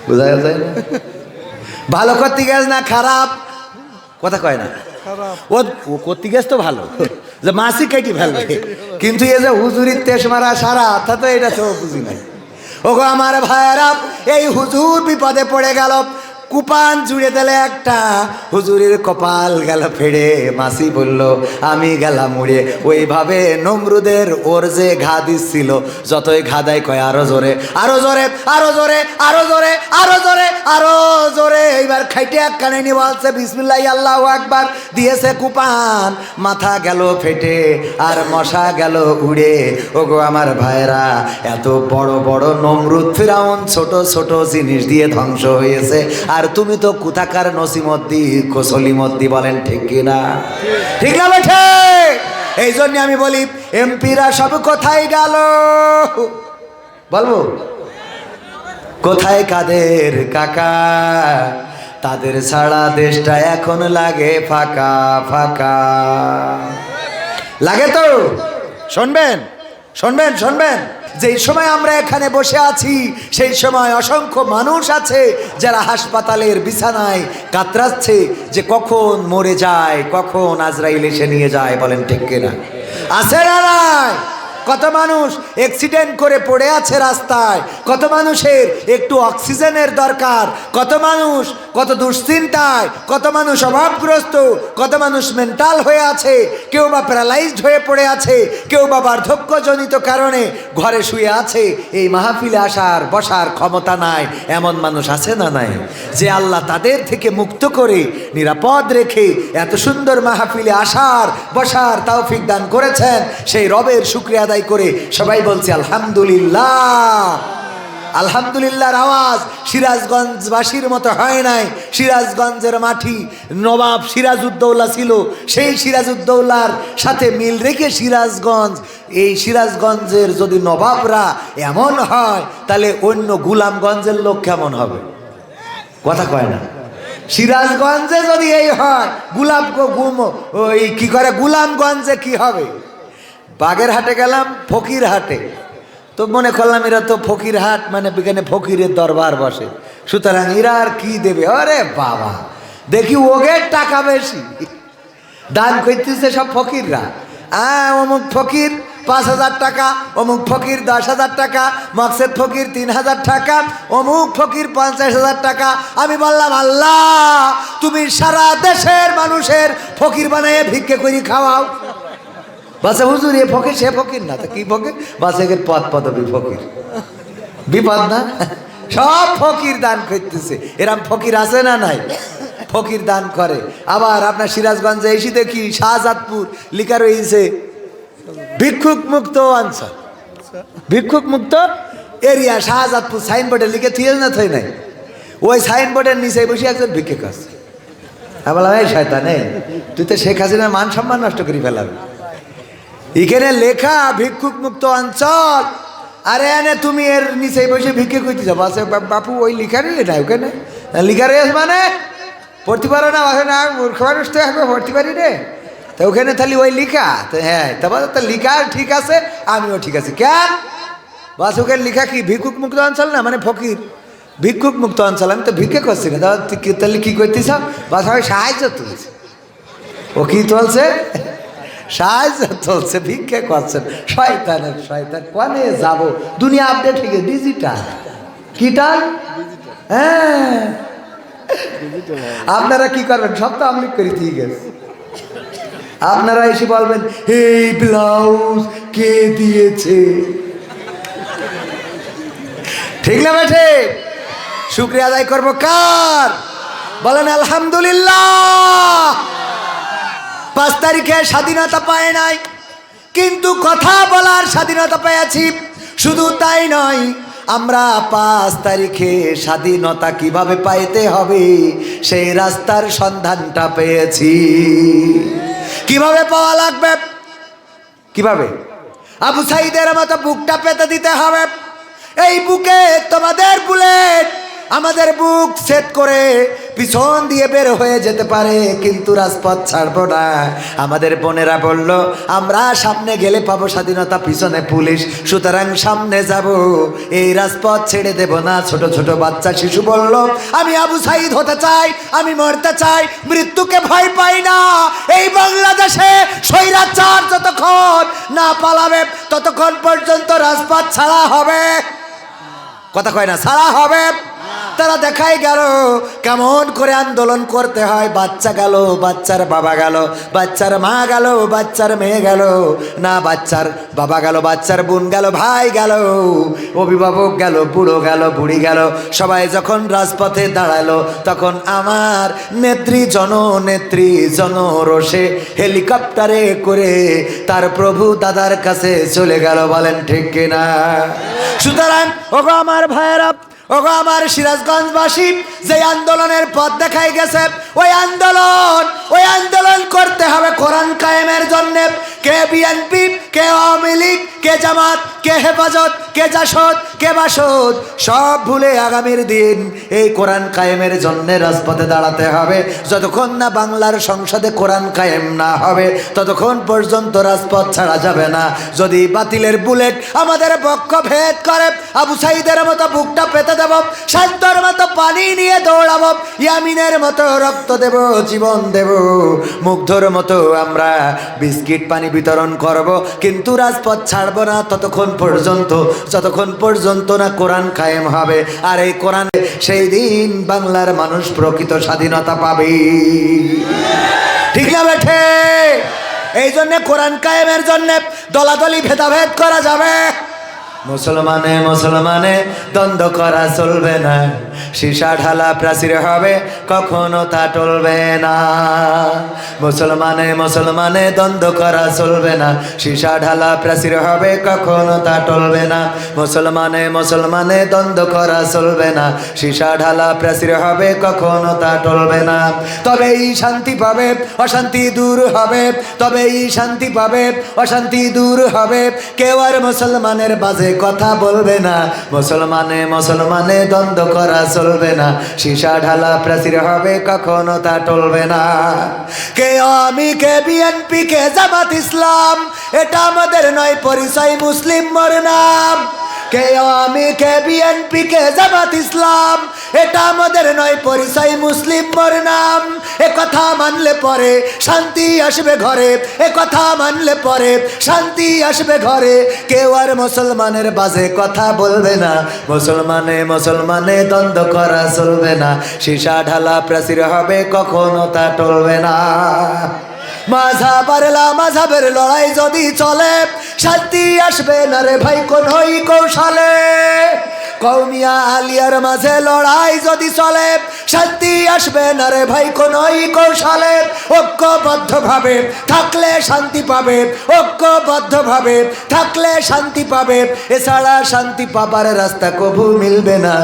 বুঝা যায় না? ভালো করতে গেছ না খারাপ কথা কয় না, ও করতে গেছ তো ভালো, যে মাছি কেটে ফেলবে। কিন্তু এই যে হুজুরির তেজ মারা সারা, তা তো এটা তো বুঝি নাই। ওগো আমার ভাইয়েরা, এই হুজুর বিপদে পড়ে গেল, কুপান জুড়ে দিলে একটা, হুজুরের কপাল গেল ফেড়ে। মাসি বলল আমি গেলাম উড়ে। ওইভাবে নমরুদের ওর যে ঘা দিচ্ছিল, যতই ঘা দেয় কয় আরো জোরে, আরো জোরে, আরো জোরে, আরো জোরে, আরো জোরে, আরো জোরে। এইবার খাইটে এক কানে নিয়ে বলছে বিসমিল্লাহ আল্লাহু আকবার, দিয়েছে কুপান, মাথা গেল ফেটে আর মশা গেল উড়ে। ওগো আমার ভাইরা, এত বড় বড় নমরুদ ফিরাউন ছোট ছোট জিনিস দিয়ে ধ্বংস হয়েছে, আর তুমি তো কোথাকার নসিমদ্দি কসলিমদ্দি, বলেন ঠিক কিনা? ঠিক না বেঠে? এই জন্য আমি বলি এমপিরা সব কোথায় গেল বলবো? কোথায় কাদের কাকা, তাদের ছাড়া দেশটা এখন লাগে ফাঁকা ফাঁকা। লাগে তো? শুনবেন শুনবেন শুনবেন, যেই সময় আমরা এখানে বসে আছি সেই সময় অসংখ্য মানুষ আছে যারা হাসপাতালের বিছানায় কাতরাচ্ছে যে কখন মরে যায়, কখন আজরাইল এসে নিয়ে যায়, বলেন ঠিক কিনা? আছে না নাই? কত মানুষ অ্যাক্সিডেন্ট করে পড়ে আছে রাস্তায়, কত মানুষের একটু অক্সিজেনের দরকার, কত মানুষ কত দুশ্চিন্তায়, কত মানুষ অভাবগ্রস্ত, কত মানুষ মেন্টাল হয়ে আছে, কেউ বা প্যারালাইজড হয়ে পড়ে আছে, কেউ বা বার্ধক্যজনিত কারণে ঘরে শুয়ে আছে। এই মাহফিলে আসার বসার ক্ষমতা নাই, এমন মানুষ আছে না নাই? যে আল্লাহ তাদের থেকে মুক্ত করে নিরাপদ রেখে এত সুন্দর মাহফিলে আসার বসার তৌফিক দান করেছেন, সেই রবের শুকরিয়া আদায় করে সবাই বলছি আলহামদুলিল্লাহ। আলহামদুলিল্লাহর আওয়াজ সিরাজগঞ্জবাসীর মতো হয় নাই। সিরাজগঞ্জের মাটি নবাব সিরাজউদ্দৌলা ছিল, সেই সিরাজউদ্দৌলার সাথে মিল রেখে সিরাজগঞ্জ, এই সিরাজগঞ্জের যদি নবাবরা এমন হয় তাহলে অন্য গুলামগঞ্জের লোক কেমন হবে? কথা কয় না? সিরাজগঞ্জে যদি এই হয়, ওই কি করে গুলামগঞ্জে কি হবে? বাগের হাটে গেলাম, ফকির হাটে, তো মনে করলাম এরা তো ফকির হাট মানে এখানে ফকিরের দরবার বসে, সুতরাং এরা আর কি দেবে? আরে বাবা, দেখি ওগের টাকা বেশি, দান করতেছে সব ফকিররা। অমুক ফকির 5,000 টাকা, অমুক ফকির 10,000 টাকা, মকসেদ ফকির 3,000 টাকা, অমুক ফকির 50,000 টাকা। আমি বললাম আল্লাহ, তুমি সারা দেশের মানুষের ফকির বানিয়ে ভিক্ষে করে খাওয়াও। বাসে হুজুর এ ফকির সে ফকির না, তো কি ফকির? বাসে পদ পদবী ফকির, বিপদ না? সব ফকির দান করতেছে। এরম ফকির আছে না নাই? ফকির দান করে। আবার আপনার সিরাজগঞ্জে এসে দেখি শাহজাদপুর লিখা রয়েছে ভিক্ষুক মুক্ত অঞ্চল, ভিক্ষুক মুক্ত এরিয়া। শাহজাদপুর সাইনবোর্ডে লিখে থিয়ে না থই নাই, ওই সাইনবোর্ডের নিচে বসে একজন ভিক্ষুক আছে। আমি বললাম এই শয়তান, তুই তো শেখ হাসিনার মান সম্মান নষ্ট করে ফেলাবি। এখানে লেখা ভিক্ষুক মুক্ত অঞ্চল, আরে এনে তুমি এর নিচে বসে ভিক্ষে করতে যাবো। আছে বাপু ওই লেখা নেই না ওখানে, লিখা রয়েছে মানে পড়তে পারো না বাসে না মূর্খ মানুষ তো এখন পড়তে পারি রে তো ওখানে তাহলে ওই লিখা তো হ্যাঁ তারপর তো লিখা ঠিক আছে আমিও ঠিক আছে কেন বাস ওখানে লিখা কি ভিক্ষুক মুক্ত অঞ্চল না মানে ফকির ভিক্ষুক মুক্ত অঞ্চল আমি তো ভিক্ষে করছি না তাহলে কি করতেছ বাস আমি সাহায্য তুলছি ও কি চলছে সাহায্য চলছে ভিক্ষে করছেন শয়তানের শয়তান কোনে যাব দুনিয়া আপডেট হয়ে গেছে ডিজিটাল কিটাল হ্যাঁ আপনারা কি করবেন সব তো আমি করি ঠিক আছে আপনারা এসে বলবেন এই ব্লাউজ কে দিয়েছে ঠিক না বেঠে শুক্রিয়া আদায় করবো কার বলেন আলহামদুলিল্লাহ 5 তারিখে স্বাধীনতা পায় নাই কিন্তু কথা বলার স্বাধীনতা পেয়েছি শুধু তাই নয় আমরা 5 তারিখে স্বাধীনতা কিভাবে পাইতে হবে সেই রাস্তার সন্ধানটা পেয়েছি কিভাবে পাওয়া লাগবে কিভাবে আবু সাইদের মতো বুকটা পেতে দিতে হবে এই বুকে তোমাদের বুলেট আমাদের বুক সেট করে পিছন দিয়ে বের হয়ে যেতে পারে কিন্তু রাজপথ ছাড়বো না আমাদের বোনেরা বলল আমরা সামনে গেলে পাবো স্বাধীনতা পিছনে পুলিশ সুতরাং সামনে যাব এই রাজপথ ছেড়ে দেব না ছোট ছোট বাচ্চা শিশু বলল আমি আবু সাইদ হতে চাই আমি মরতে চাই মৃত্যুকে ভয় পাই না এই বাংলাদেশে স্বৈরাচার যতক্ষণ না পালাবে ততক্ষণ পর্যন্ত রাজপথ ছাড়া হবে কথা কয় না ছাড়া হবে তারা দেখাই গেল কেমন করে আন্দোলন করতে হয় বাচ্চা গেল বাচ্চার বাবা গেল বাচ্চার মা গেল বাচ্চার মেয়ে গেল না বাচ্চার বাবা গেল বাচ্চার বোন গেল ভাই গেল অভিভাবক গেল বুড়ো গেল বুড়ি গেল সবাই যখন রাজপথে দাঁড়ালো তখন আমার নেত্রী জনরোষে হেলিকপ্টারে করে তার প্রভু দাদার কাছে চলে গেল বলেন ঠিক কিনা সুতরাং ওগো আমার ভাইয়েরা ওগো আমার সিরাজগঞ্জবাসী যে আন্দোলনের পথ দেখাই গেছে ওই আন্দোলন করতে হবে কোরআন কায়েমের জন্য কে বিএনপি কে আওয়ামী লীগ কে জামাত কে হেফাজত কে জাসদ কে বাসদ সব ভুলে আগামীর দিন এই কোরআন কায়েমের জন্য রাজপথে দাঁড়াতে হবে যতক্ষণ না বাংলার সংসদে কোরআন কায়েম না হবে ততক্ষণ পর্যন্ত রাজপথ ছাড়া যাবে না যদি বাতিলের বুলেট আমাদের বক্ষ ভেদ করে আবু সাইদের মতো বুকটা পেতে দেব শান্তর মতো পানি নিয়ে দৌড়াবো ইয়ামিনের মতো রক্ত দেব জীবন দেব মুগ্ধর মতো আমরা বিস্কিট পানি বিতরণ করব কিন্তু রাজপথ ছাড়বো না ততক্ষণ পর্যন্ত যতক্ষণ পর্যন্ত না কোরআন কায়েম হবে আর এই কোরআন সেই দিন বাংলার মানুষ প্রকৃত স্বাধীনতা পাবে ঠিক না বেঠে এই জন্য কোরআন কায়েমের জন্য দলাদলি ভেদাভেদ করা যাবে মুসলমানে দ্বন্দ্ব করা চলবে না সীসা ঢালা প্রাচীর হবে কখনো তা টলবে না মুসলমানে দ্বন্দ্ব করা চলবে না সীসা ঢালা প্রাচীর হবে কখনো তা টলবে না মুসলমানে দ্বন্দ্ব করা চলবে না সীসা ঢালা প্রাচীর হবে কখনো তা টলবে না তবেই শান্তি পাবে অশান্তি দূর হবে তবেই শান্তি পাবে অশান্তি দূর হবে কেউ আর মুসলমানের বাজে কথা বলবে না মুসলমানে দ্বন্দ্ব করা চলবে না সীসা ঢালা প্রাচীর হবে কখনো তা টলবে না কে আমি কে বিএনপি কে জামাত ইসলাম এটা আমাদের নয় পরিচয় মুসলিম মোর নাম কে আমি কে বিএনপি কে জামাত ইসলাম এটা আমাদের নয় পরিচয় মুসলিম মোর নাম এ কথা মানলে পরে শান্তি আসবে ঘরে এ কথা মানলে পরে শান্তি আসবে ঘরে কেউ আর মুসলমানের বাজে কথা বলবে না মুসলমানে দ্বন্দ্ব করা চলবে না সীসা ঢালা প্রাচীর হবে কখনো তা টলবে না মাঝাবের লড়াই যদি চলে শান্তি আসবে না রে ভাই কোন হই কৌশলে কৌমিয়া আলিয়ার মাঝে লড়াই যদি চলে শান্তি আসবে না রে ভাই কোনই কৌশলে ঐক্যবদ্ধভাবে থাকলে শান্তি পাবে ঐক্যবদ্ধভাবে থাকলে শান্তি পাবে এছাড়া শান্তি পাবার রাস্তা কবু মিলবে না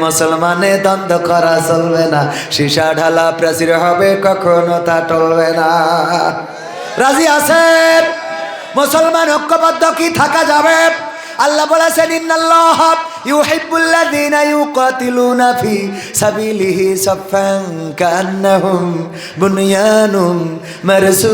মুসলমানে দ্বন্দ্ব করা চলবে না সীসা ঢালা প্রাচীর হবে কখনো তা টলবে না রাজি আছেন মুসলমান ঐক্যবদ্ধ কি থাকা যাবে আল্লাহ বলেছেন ইন্নাল্লাহ ইউহিব্বুল্লাযীনা ইউকাতিলুনা ফি সাবিলিহি সাফফান কান্নাহুম বুনয়ানুম মারসুস।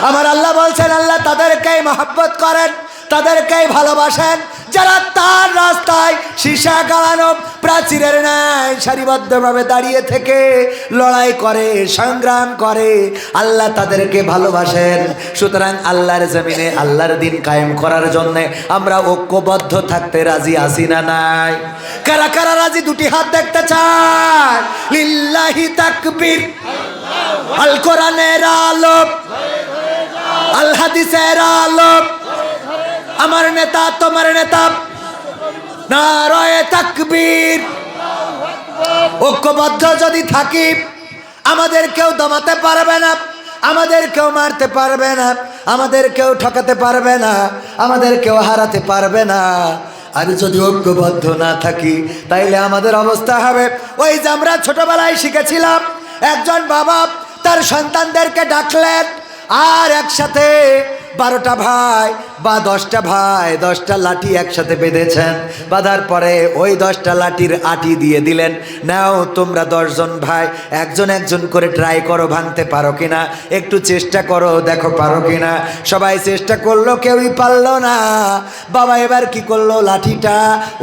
আমার আল্লাহ বলছেন, আল্লাহ তাদেরকেই মহব্বত করেন, তাদেরকেই ভালোবাসেন যারা তার রাস্তায় সীসা গালানো প্রাচীরের ন্যায় সারিবদ্ধভাবে দাঁড়িয়ে থেকে লড়াই করে, সংগ্রাম করে। আল্লাহ তাদেরকে ভালোবাসেন। সুতরাং আল্লাহর জমিনে আল্লাহর দিন কায়েম করার জন্য আমরা ঐক্যবদ্ধ থাকতে রাজি আছি না নাই? কারা কারা রাজি? দুটি হাত দেখতে চায়। লিল্লাহি তাকবীর। আল কোরআনের আলো, আল হাদিসের আলো, আমার নেতা তোমার নেতা, নারায়ে তাকবীর। ঐক্যবদ্ধ যদি থাকি আমাদের কেউ দমাতে পারবে না, আমাদের কেউ মারতে পারবে না, আমাদের কেউ ঠকাতে পারবে না, আমাদের কেউ হারাতে পারবে না। আর যদি ঐক্যবদ্ধ না থাকি তাইলে আমাদের অবস্থা হবে ওই যে আমরা ছোটবেলায় শিখেছিলাম, একজন বাবা তার সন্তানদেরকে ডাকলেন আর একসাথে 12টা ভাই বা 10টা ভাই 10টা লাঠি একসাথে বেঁধেছেন। বাঁধার পরে ওই 10টা লাঠির আটি দিয়ে দিলেন, নাও তোমরা 10 জন ভাই একজন একজন করে ট্রাই করো, ভাঙতে পারো কিনা, একটু চেষ্টা করো, দেখো পারো কিনা। সবাই চেষ্টা করলো, কেউই পারলো না। বাবা এবার কি করলো, লাঠিটা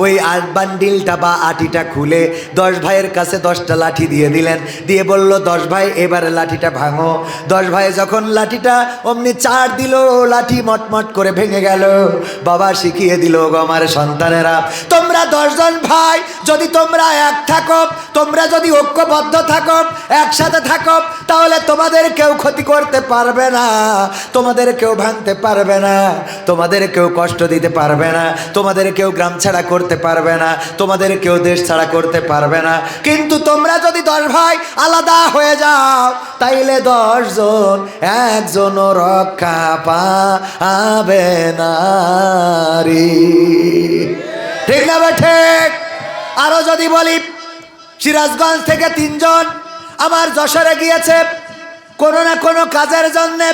ওই বান্ডিলটা বা আটিটা খুলে 10 ভাইয়ের কাছে 10টা লাঠি দিয়ে দিলেন, দিয়ে বলল 10 ভাই এবার লাঠিটা ভাঙো। 10 ভাই যখন লাঠিটা অমনি চার দিল, লাঠি মটমট করে ভেঙে গেল। বাবা শিখিয়ে দিল, গো আমার সন্তানেরা, তোমরা 10 জন ভাই যদি তোমরা এক থাকো, তোমরা যদি ঐক্যবদ্ধ থাকো, একসাথে থাকো, তাহলে তোমাদের কেউ ক্ষতি করতে পারবে না, তোমাদের কেউ ভাঙতে পারবে না, তোমাদের কেউ কষ্ট দিতে পারবে না, তোমাদের কেউ গ্রাম ছাড়া করতে পারবে না, তোমাদের কেউ দেশ ছাড়া করতে পারবে না। কিন্তু তোমরা যদি 10 ভাই আলাদা হয়ে যাও তাইলে 10 জন একজনও রক্ষা পাবে না রে। ঠিক না বে ঠিক? আরো যদি বলি, সিরাজগঞ্জ থেকে 3 জন আমার যশোরে গিয়েছে কোনো না কোনো কাজের জন্যে।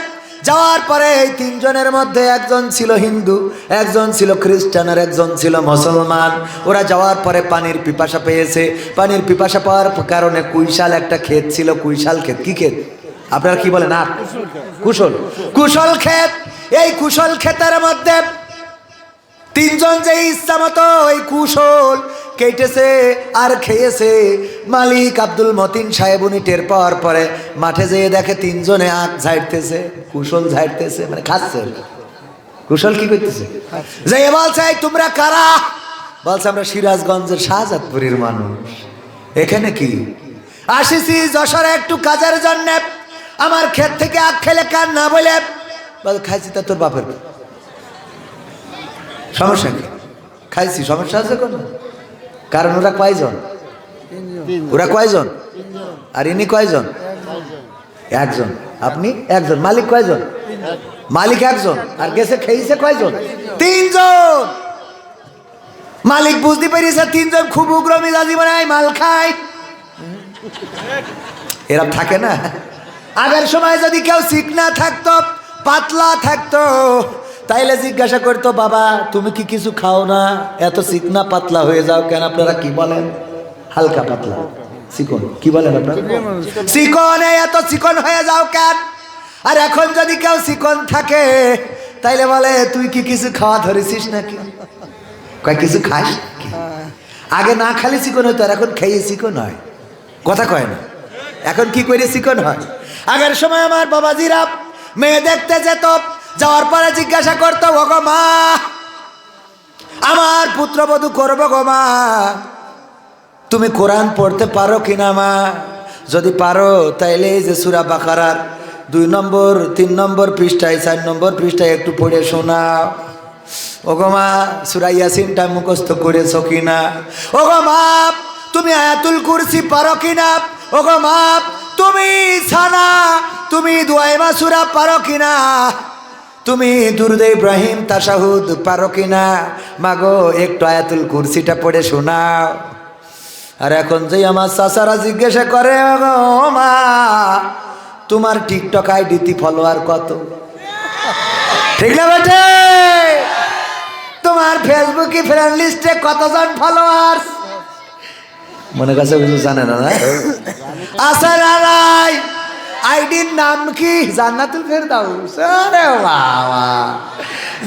যাওয়ার পরে এই 3 জনের মধ্যে একজন ছিল হিন্দু, একজন ছিল খ্রিস্টান, আর একজন ছিল মুসলমান। ওরা যাওয়ার পরে পানির পিপাসা পেয়েছে। পানির পিপাসা পাওয়ার কারণে কুইশাল একটা ক্ষেত ছিল। কুইশাল ক্ষেত কি ক্ষেত আপনারা কি বলেন? আর কুশল, কুশল ক্ষেত। এই কুশল ক্ষেতের মধ্যে 3 জন যে ইচ্ছা মতো ওই কুশল কেটেছে আর খেয়েছে। মালিক আব্দুল মতিন সাহেব উনি টের পাওয়ার পরে মাঠে যেয়ে দেখে 3 জনে আখ ঝাড়তেছে, কুশল ঝাড়তেছে, মানে খাচ্ছে। কুশল কি করতেছে? যে বলছে তোমরা কারা? বলছে আমরা সিরাজগঞ্জের শাহজাদপুরের মানুষ। এখানে কি আসিছি যশোরে একটু কাজের জন্য, আমার ক্ষেত থেকে আখ খেলে কার না বলে বল খাইছি। তা তোর বাপের সমস্যা কি? খাইছি, সমস্যা আছে কোন? কারণ ওরা কয়জন? ওরা কয়জন? আর ইনি কয়জন? একজন। আপনি একজন। মালিক কয়জন? মালিক একজন। আর গেছে খেয়েছে কয়জন? 3 জন। মালিক বুঝতে পেরেছে 3 জন খুব উগ্র মিজাজি বানায়, মাল খায়। এরা থাকে না। আগের সময় যদি কেউ চিকনা থাকতো, পাতলা থাকতো, তাইলে জিজ্ঞাসা করতো, বাবা তুমি কি কিছু খাও না? এত চিকনা পাতলা হয়ে যাও কেন? আপনারা কি বলেন? হালকা পাতলা, চিকন কি বলেন আপনারা? চিকন, এত চিকন হয়ে যাও কেন? আর এখন যদি কেউ চিকন থাকে তাইলে বলে তুই কি কিছু খাওয়া ধরেছিস নাকি? কয় কিছু খাস? আগে না খালি চিকন হইতো, আর এখন খেয়ে চিকন হয়। কথা কয় না। এখন কি করে চিকন হয়? আগের সময় আমার বাবাজিরা মেয়ে দেখতে যেত, যাওয়ার পরে জিজ্ঞাসা করতো, ও গো মা, আমার পুত্রবধূ করবো গো মা, তুমি কোরআন পড়তে পারো কিনা মা? যদি পারো তাইলে এই যে সূরা বাকারার 2 নম্বর 3 নম্বর পৃষ্ঠায় 4 নম্বর পৃষ্ঠায় একটু পড়ে শোনাও। ও গো মা, সূরা ইয়াসিনটা মুখস্থ করেছো কিনা? ও গো মা, তুমি আয়াতুল কুরসি পারো কিনা? ও গো মা, তুমি সানা, তুমি দুআয়ে মাসুরা পারো কিনা? তুমি দুরুদে ইব্রাহিম তাশাহুদ পারো কিনা? মাগো একটু আয়াতুল কুরসিটা পড়ে শোনাও। আর এখন যে আমার চাচারা জিজ্ঞাসা করে, ও মা তোমার টিকটক আইডিতে ফলোয়ার কত? ঠিক না বেটে? তোমার ফেসবুকে ফ্রেন্ড লিস্টে কতজন ফলোয়ার মনে কাছে কিছু জানে না না? আছে না নাই? আইডির নাম কি? জান্নাতুল ফেরদাউস। আরে বাবা,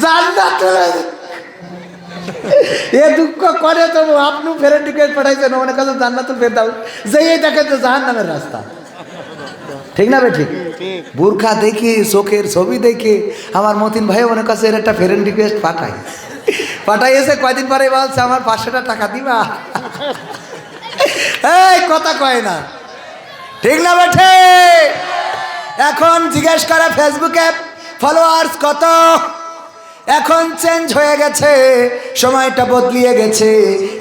জান্নাতুল, এ দুঃখ করে তো আপনি ফ্রেন্ড রিকোয়েস্ট পাঠাইছেন মনে কাছে জান্নাতুল ফেরদাউস, যেই দেখে তো জাহান্নামের রাস্তা। ঠিক না বে ঠিক? বুরখা দেখি, চোখের ছবি দেখে আমার মতিন ভাই মনে কাছে এর একটা ফ্রেন্ড রিকোয়েস্ট পাঠাইছে। কয়দিন পরে বলছে আমার 500 টাকা দিবা। এই কথা কয় না, ঠিক না বেঠে? এখন জিজ্ঞেস করে ফেসবুকে ফলোয়ার্স কত। এখন চেঞ্জ হয়ে গেছে, সময়টা বদলিয়ে গেছে।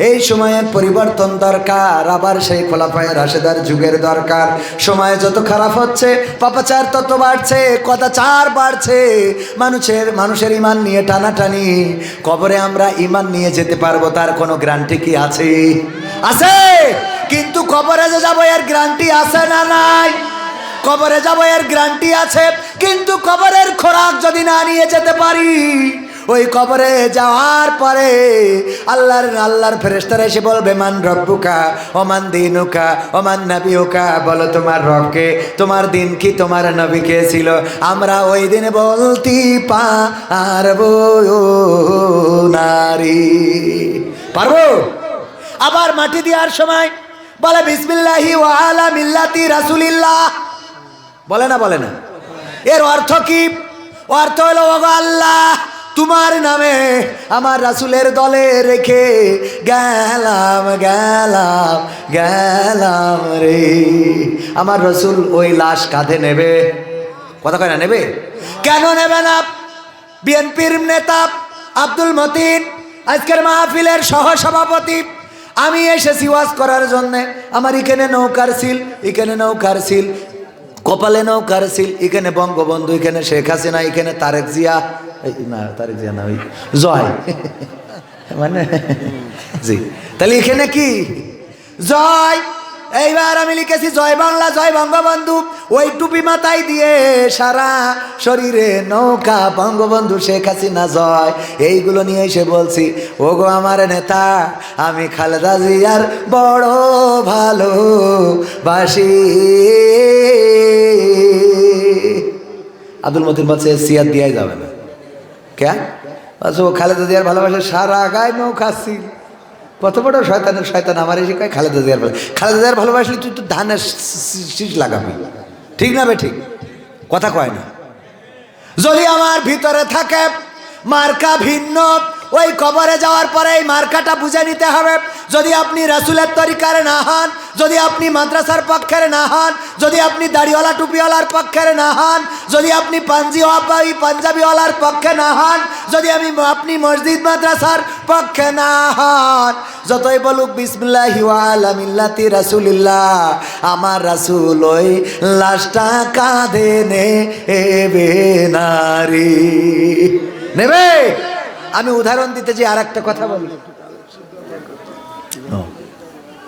এই সময়ের পরিবর্তন দরকার, আবার সেই খোলাফায়ে রাশেদার যুগের দরকার। সময় যত খারাপ হচ্ছে পাপাচার তত বাড়ছে, কদাচার বাড়ছে, মানুষের ইমান নিয়ে টানাটানি। কবরে আমরা ইমান নিয়ে যেতে পারবো তার কোনো গ্যারান্টি কি আছে? আছে, কিন্তু কবরে যে যাবো এর গ্যারান্টি আছে না নাই? কবরে যাবো এর গ্যারান্টি আছে, কিন্তু কবরের খোরাক যদি না নিয়ে যেতে পারি, ওই কবরে যাওয়ার পরে আল্লাহর ফেরেশতারা এসে বলবে মান রব্বুকা ওমান দিনুকা ওমান নাবিয়ুকা, বলো তোমার রবকে, তোমার দিন কি, তোমার নবী কে ছিল? আমরা ওই দিন বলতে পারবো নারী, পারবো? আবার মাটি দেওয়ার সময় বলে বিসমিল্লাহি ওয়া আলা মিল্লাতি রাসূলিল্লাহ, বলে না? বলে না? এর অর্থ কি? অর্থ হলো ওগো আল্লাহ, তোমার নামে আমার রাসূলের দলে রেখে গেলাম গেলাম গেলাম রে। আমার রাসূল ওই লাশ কাঁধে নেবে, কথা কয় না? নেবে কেন নেবে না? বিএনপির নেতা আব্দুল মতিন আজকের মাহফিলের সহসভাপতি, আমি এসেছি ওয়াজ করার জন্যে। আমার এখানে নৌকার সিল, এখানে নৌকার সিল, কপালে নৌকার সিল, এখানে বঙ্গবন্ধু, এখানে শেখ হাসিনা, এখানে তারেক জিয়া, না তারেক জিয়া না, ওই জয় মানে জি, তাহলে এখানে কি জয়? এইবার আমি লিখেছি জয় বাংলা জয় বঙ্গবন্ধু। ওই টুপি মাথায় দিয়ে সারা শরীরে নৌকা, বঙ্গবন্ধু শেখ হাসিনা জয়, এইগুলো নিয়ে এসে বলছি ওগো আমার নেতা, আমি খালেদা জিয়ার বড় ভালোবাসি। আব্দুল মতিন বলছে সিয়ার দিয়াই যাবে না, কে বলছে ও খালেদা জিয়ার ভালোবাসে, সারা গায়ে নৌকা ছিল। কত বড় শয়তানের শয়তান আমার এসে কয় খালেদা জিয়ার ভালোবাসে। খালেদা জিয়ার ভালোবাসলে তুই তো ধানের শীষ লাগাবি, ঠিক না বে ঠিক? কথা কয় না? যদি আমার ভিতরে থাকে মার্কা ভিন্ন, ওই কবরে যাওয়ার পরে এই মার্কাটা বুঝে নিতে হবে। যদি আপনি রাসূলের তরিকার না হন, যদি আপনি মাদ্রাসার পক্ষের না হন, যদি আপনি দাড়িওয়ালা টুপিওয়ালার পক্ষের না হন, যদি আপনি পাঞ্জাবিওয়ালার পক্ষে না হন, যদি আপনি মসজিদ মাদ্রাসার পক্ষে না হন, যতই বলুক বিসমিল্লাহি ওয়া আলা মিল্লাতি রাসূলিল্লাহ, আমার রাসূল ওই লাশটা কাঁধে নেবে নারী, নেবে। আমি উদাহরণ দিতে যে আর একটা কথা বলি,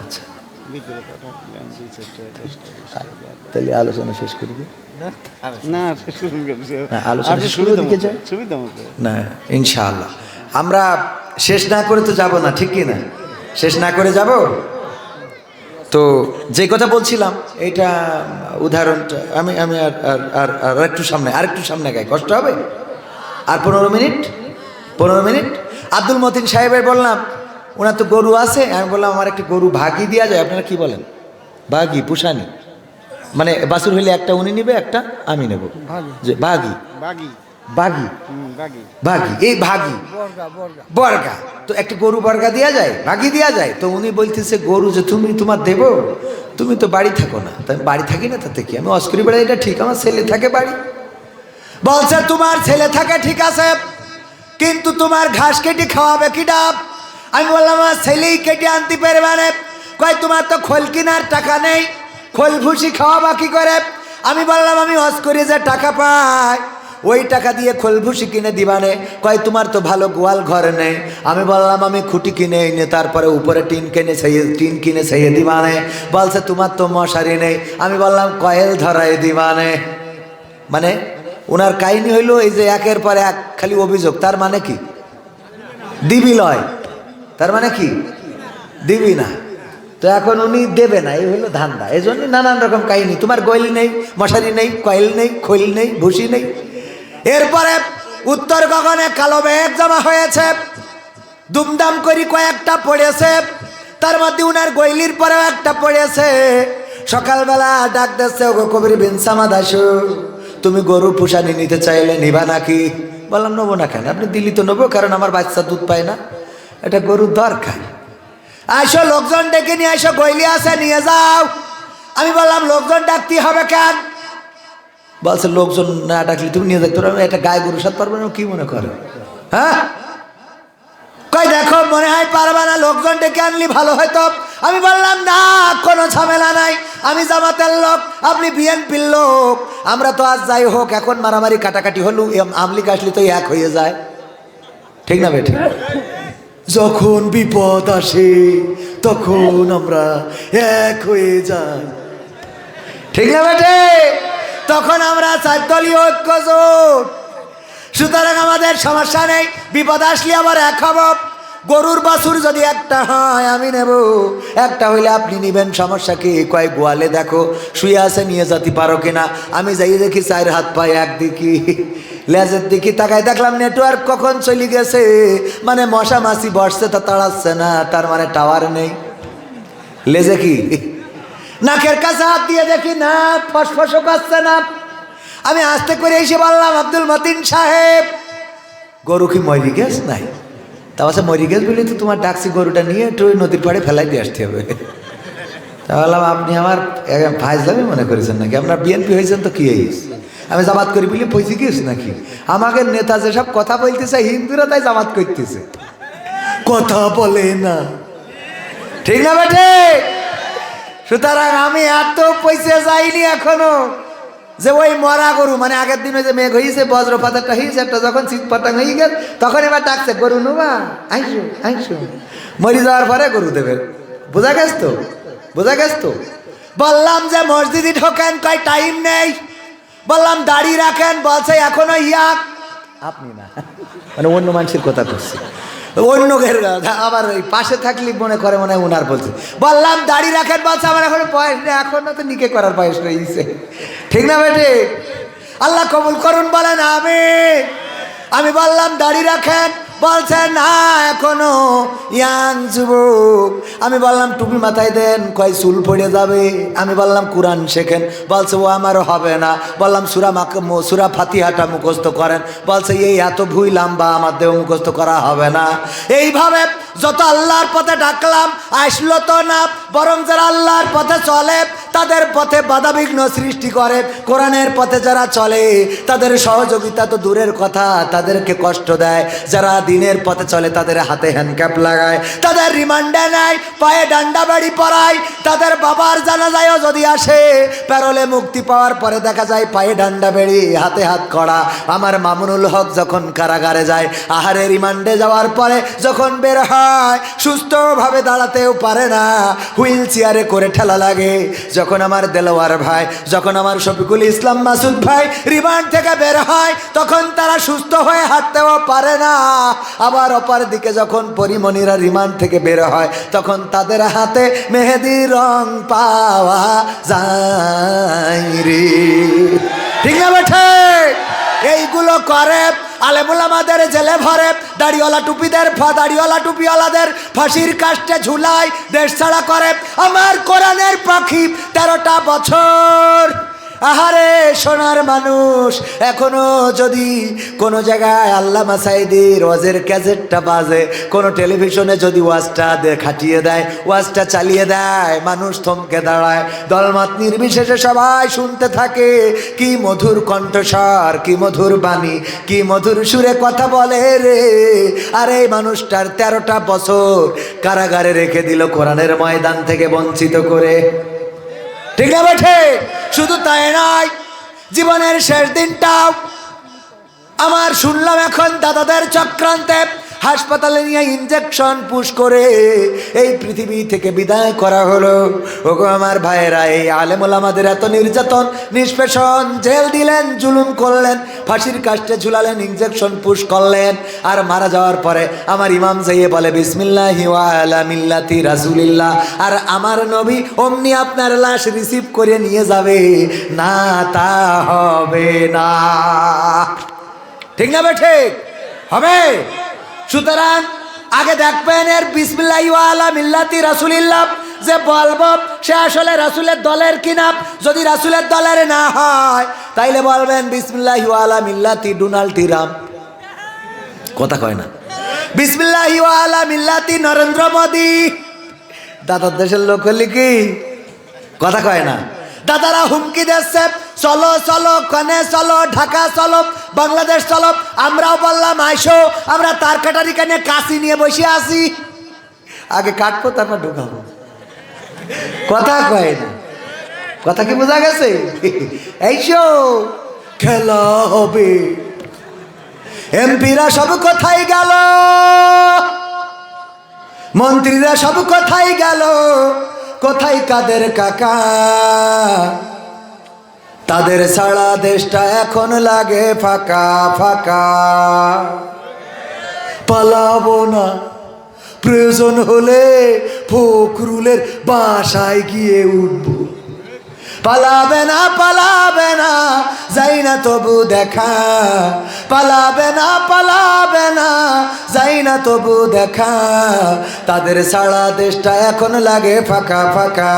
আচ্ছা তাহলে আলোচনা শেষ করি না আলোচনা শুরু দিকে যাই না ইনশাআল্লাহ। আমরা শেষ না করে তো যাব না, ঠিক কি না? শেষ না করে যাব তো যে কথা বলছিলাম এইটা উদাহরণটা আমি আমি আর একটু সামনে গাই, কষ্ট হবে। আর 15 মিনিট আব্দুল মতিন সাহেবের বললাম ওনার তো গরু আছে, আমি বললাম আমার একটা গরু ভাগি দেওয়া যায়, আপনারা কি বলেন? ভাগি পুষানি মানে বাছুর হইলে একটা উনি নিবে, একটা আমি নেব, যে ভাগি বাগি ভাগি, এই ভাগি বর্গা, তো একটা গরু বর্গা দেওয়া যায়, ভাগি দেওয়া যায়। তো উনি বলতেছে গরু যে তোমার দেব, তুমি তো বাড়ি থাকো না। তাই বাড়ি থাকি না, তাতে কি? আমি অস্করি বেড়াই, এটা ঠিক, আমার ছেলে থাকে বাড়ি। বলছে তোমার ছেলে থাকে ঠিক আছে, কিন্তু তোমার ঘাস কেটে খাওয়াবে কি ডাব? আমি বললাম আমার ছেলেই কেটে আনতে পারবে না। কয় তোমার তো খোল কেনার টাকা নেই, খোল ভুসি খাওয়াবা কি করে? আমি বললাম আমি হজ করে যে টাকা পাই ওই টাকা দিয়ে খোল ভুসি কিনে দিবানে। কয় তোমার তো ভালো গোয়াল ঘর নেই। আমি বললাম আমি খুঁটি কিনে এনে তারপরে উপরে টিন কিনে ছাইয়ে দিবানে। বলছে তোমার তো মশারি নেই। আমি বললাম কয়েল ধরাই দিবানে। মানে ওনার কাহিনী হইলো এই যে একের পর এক খালি অভিযোগ। তার মানে কি? দিবি লয়, তার মানে কি দিবি না। তো এখন উনি দেবে না, এই হলো ধান্দা। এই জন্য নানান রকম কাহিনী। তোমার গোয়েল নেই, মশারি নেই, কয়েল নেই, খৈল নেই, ভুসি নেই। এরপরে উত্তর গগনে কালো মেঘ জমা হয়েছে, দুমদাম করি কয়েকটা পড়েছে, তার মধ্যে উনার গৈলির পরেও একটা পড়েছে। সকালবেলা ডাক দিচ্ছে, ওগো কবির বিন সামাদ আসো, তুমি গরু পুষানি নিতে চাইলে নিবা নাকি? বললাম নেবো না কেন, আপনি দিল্লি তো নেবো, কারণ আমার বাচ্চা দুধ পায় না, এটা গরুর দরকার। আইসো লোকজন ডেকে নিয়ে আইসো, গৈলি আছে নিয়ে যাও। আমি বললাম লোকজন ডাকতে হবে কেন? বলছে লোকজন না ডাকলে তুমি নিয়ে যাই, তোর একটা গায়ে গরুর সাথে পারবে না, কি মনে করো? হ্যাঁ কই দেখো মনে হয় পারবা না, লোকজন ডেকে আনলি ভালো হয়তো। আমি বললাম না, কোনো ঝামেলা নাই, আমি জামাতের লোক, আপনি বিএনপির লোক, আমরা তো আজ যাই হোক এখন মারামারি কাটাকাটি হলো, আমলি কাশলি তো এক হয়ে যায়, ঠিক না বেঠিক? যখন বিপদ আসে তখন আমরা এক হয়ে যাই, ঠিক না বেটে? তখন আমরা চারদলীয় ঐক্য জোট। সুতরাং আমাদের সমস্যা নেই, বিপদ আসলে আবার এক হব। গরুর বাছুর যদি একটা হয় আমি নেব, একটা হইলে আপনি নিবেন, সমস্যা কি? কয় গোয়ালে দেখো শুয়ে আছে, নিয়ে যেতে পারো কিনা? আমি যাই দেখি চার হাত পায়ে একদিকে, লেজের দিকে তাকাই দেখলাম নেটওয়ার্ক কখন চলে গেছে, মানে মশা মাছি বসছে তা তাড়াচ্ছে না, তার মানে টাওয়ার নেই। লেজে কি নাকের কাছে হাত দিয়ে দেখি না, ফসফসও কাচ্ছে না। আমি আস্তে করে এসে বললাম, আব্দুল মতিন সাহেব গরু কি মরি গেছ? নাই। তা বলছে মরি গেছ বলি তো তোমার ডাকছি, গরুটা নিয়ে একটু ওই নদীর পাড়ে ফেলাই দিয়ে আসতে হবে। তা বললাম আপনি আমার ফাইজলামি মনে করেছেন নাকি? আপনার বিএনপি হয়েছেন তো কি হয়েছে? আমি জামাত করি বলি পয়সা গিয়েছি নাকি? আমাকে নেতা যেসব কথা বলতেছে হিন্দুরা তাই জামাত করতেছে, কথা বলে না, ঠিক না বেটে? সুতরাং আমি এত পয়সা যাইনি এখনো যে ওই মরা গরু, মানে আগের দিনে যে মেঘ হয়েছে, বজ্রপাতটা হয়েছে, একটা যখন শীত পাটাং হয়ে গেল, তখন এবার ডাকছে গরু নেবা, আইসো আইসো। মরি যাওয়ার পরে গরু দেবে, বোঝা গেছ তো? বোঝা গেছ তো? বললাম যে মসজিদে ঢোকেন, কয় টাইম নেই। বললাম দাড়ি রাখেন, বলছে এখনো ইয়াক। আপনি না, মানে অন্য মানুষের কথা করছি, অন্য আবার ওই পাশে থাকলে মনে করে মনে হয় উনার বলছে। বললাম দাড়ি রাখেন, বলছে আমার এখন বয়স নেই, এখন তো নিকে করার বয়স রয়েছে, ঠিক না বেটে? আল্লাহ কবুল করুন বলেন আমিন। আমি বললাম দাড়ি রাখেন, বলছে না এখনো ইয়াং যুবক। আমি বললাম টুপি মাথায় দেন, কয় চুল পড়ে যাবে। আমি বললাম কোরআন শেখেন, বলছে ও আমারও হবে না। বললাম সূরা ফাতিহাটা মুখস্থ করেন, বলছে এই এত ভুই লম্বা আমার দেহ মুখস্থ করা হবে না। এইভাবে যত আল্লাহর পথে ডাকলাম আসলো তো না, বরং যারা আল্লাহর পথে চলে তাদের পথে বাধাবিঘ্ন সৃষ্টি করে, কোরআনের পথে যারা চলে তাদের সহযোগিতা তো দূরের কথা, তাদেরকে কষ্ট দেয়। যারা দিনের পথে চলে তাদের হাতে হ্যান্ডক্যাপ লাগায়, তাদের রিমান্ডে নেয়, পায়ে ডান্ডা বাড়ি পরায়। তাদের বাবার জানাজায়ও যদি আসে, প্যারোলে মুক্তি পাওয়ার পরে দেখা যায় পায়ে ডান্ডা বেড়ি, হাতে হাত করা। আমার মামুনুল হক যখন কারাগারে যায়, আহারে রিমান্ডে যাওয়ার পরে যখন বের হয় সুস্থভাবে দাঁড়াতেও পারে না, হুইল চেয়ারে করে ঠেলা লাগে। যখন আমার দেলোয়ার ভাই, যখন আমার শফিকুল ইসলাম মাসুদ ভাই রিমান্ড থেকে বের হয়, তখন তারা সুস্থ হয়ে হাঁটতেও পারে না। আবার অপর দিকে যখন পরিমণিরা রিমান্ড থেকে বের হয়, তখন তাদের হাতে মেহেদি রং পাওয়া যায় রে, ঠিক না বেঠে? এইগুলো করে আলেমুলামাদের জেলে ভরে, দাড়িওয়ালা টুপিওয়ালাদের ফাঁসির কাস্টে ঝুলায়, দেশ ছাড়া করে। আমার কোরআনের পাখি 13টা বছর, আহারে সোনার মানুষ, এখনো যদি কোনো জায়গায় আল্লামা সাঈদীর ওয়াজের ক্যাসেটটা বাজে, কোনো টেলিভিশনে যদি ওয়াজটা খাটিয়ে দেয়, ওয়াজটা চালিয়ে দেয়, মানুষ থমকে দাঁড়ায়, দলমত নির্বিশেষে সবাই শুনতে থাকে। কি মধুর কণ্ঠস্বর, কি মধুর বাণী, কি মধুর সুরে কথা বলে রে। আর এই মানুষটার 13টা বছর কারাগারে রেখে দিল কোরআনের ময়দান থেকে বঞ্চিত করে, ঠিক না বেঠে? শুধু তাই নয়, জীবনের শেষ দিনটাও আমার শুনলাম এখন দাদাদের চক্রান্তে হাসপাতালে নিয়ে ইনজেকশন পুশ করে এই পৃথিবী থেকে বিদায় করা হলো। ওগো আমার ভাইয়েরা, এই আলেম ওলামাদের এত নির্যাতন নিষ্পেষণ, জেল দিলেন, জুলুম করলেন, ফাঁসির কাস্টে ঝুলালেন, ইনজেকশন পুশ করলেন, আর মারা যাওয়ার পরে আমার ইমাম যাইয়ে বলে বিসমিল্লাহি ওয়া আলা মিল্লাতি রাসূলিল্লাহ, আর আমার নবী অমনি আপনার লাশ রিসিভ করে নিয়ে যাবে না, তা হবে না। ঠিক না বে ঠিক হবে? সুতরাং আগে দেখবেন এর বিসমিল্লাহি ওয়া আলা মিল্লাতি রাসূলিল্লাহ যে বলবো সে আসলে রাসূলের দলের কিনা। যদি রাসূলের দলের না হয় তাইলে বলবেন বিসমিল্লাহি ওয়া আলা মিল্লাতি ডোনাল্ড ট্রাম্প। কথা কয় না। বিসমিল্লাহি ওয়া আলা মিল্লাতি নরেন্দ্র মোদি। দাদার দেশের লোক হলে কি কথা কয় না। দাদারা হুমকি দিচ্ছে, চলো চলো, কনে চলো, ঢাকা চলো, বাংলাদেশ চলো। আমরাও বললাম আইসো, আমরা তার কাটারি কানে কাশি নিয়ে বসে আছি। আগে কাটবো তারপর ঢুকাবো। কথা কয় না। কথা কি বোঝা গেছে? এইসো খেলা হবে। এমপিরা সব কোথায় গেল, মন্ত্রীরা সব কোথায় গেল, কোথায় কাদের কাকা? তাদের সারা দেশটা এখন লাগে ফাঁকা ফাঁকা। পালাবো না, প্রয়োজন হলে ফখরুলের বাসায় গিয়ে উঠবো। পালাবে না, পালাবে না, যাই না তবু দেখা। পালাবে না, পালাবে না, যাই না তবু দেখা। তাদের সারা দেশটা এখন লাগে ফাঁকা ফাঁকা,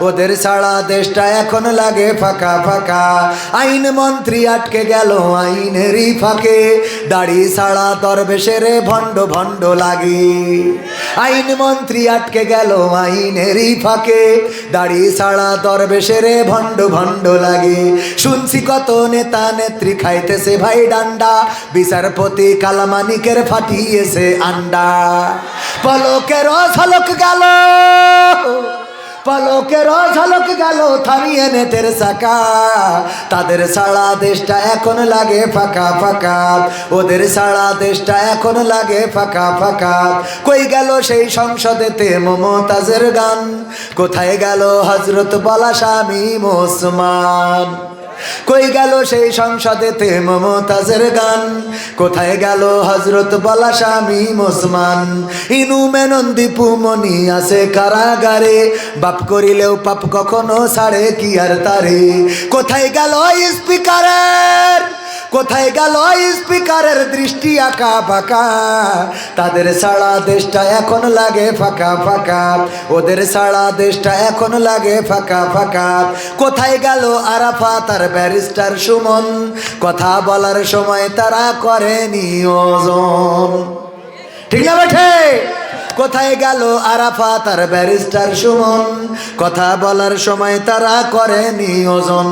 ওদের সারা দেশটা এখন লাগে ফাঁকা ফাঁকা। আইন মন্ত্রী আটকে গেল আইনেরই ফাঁকে, দাড়ি সারা দরবেশের ভণ্ড ভণ্ড লাগে। আইন মন্ত্রী আটকে গেল আইনেরই ফাঁকে, দাড়ি সারা দরবেশের ভণ্ড ভণ্ড লাগে। শুনছি কত নেতা নেত্রী খাইতেছে ভাই ডান্ডা, বিচারপতি কালামানিকের ফাটিয়েছে আন্ডা। পলকের ঝলক গেল, পলকের ঝলক গেল থামিয়ে নেটের চাকা। তাদের সারা দেশটা এখন লাগে ফাঁকা ফাঁকা, ওদের সারা দেশটা এখন লাগে ফাঁকা ফাঁকা। কই গেল সেই সংসদেতে মমতাজের গান, কোথায় গেল হজরত বলা শামীম ওসমান? কই গেল সেই সংসদেতে মমতাজের গান, কোথায় গেল হজরত বলা শামীম ওসমান? ইনু মেনন দীপু মনি আছে কারাগারে, বাপ করিলেও পাপ কখনো ছাড়ে কি আর তারে? কোথায় গেল স্পিকারের, কোথায় গেল স্পিকারের দৃষ্টি আঁকা বাঁকা? তাদের সারা দেশটা এখন লাগে ফাঁকা ফাঁকা, ওদের সারা দেশটা এখন লাগে ফাঁকা ফাঁকা। কোথায় গেল আরাফাত আর ব্যারিস্টার সুমন? কথা বলার সময় তারা করে নিয়োজন। ঠিক না বেঠে? কোথায় গেল আরাফাত আর ব্যারিস্টার সুমন? কথা বলার সময় তারা করে নিয়োজন।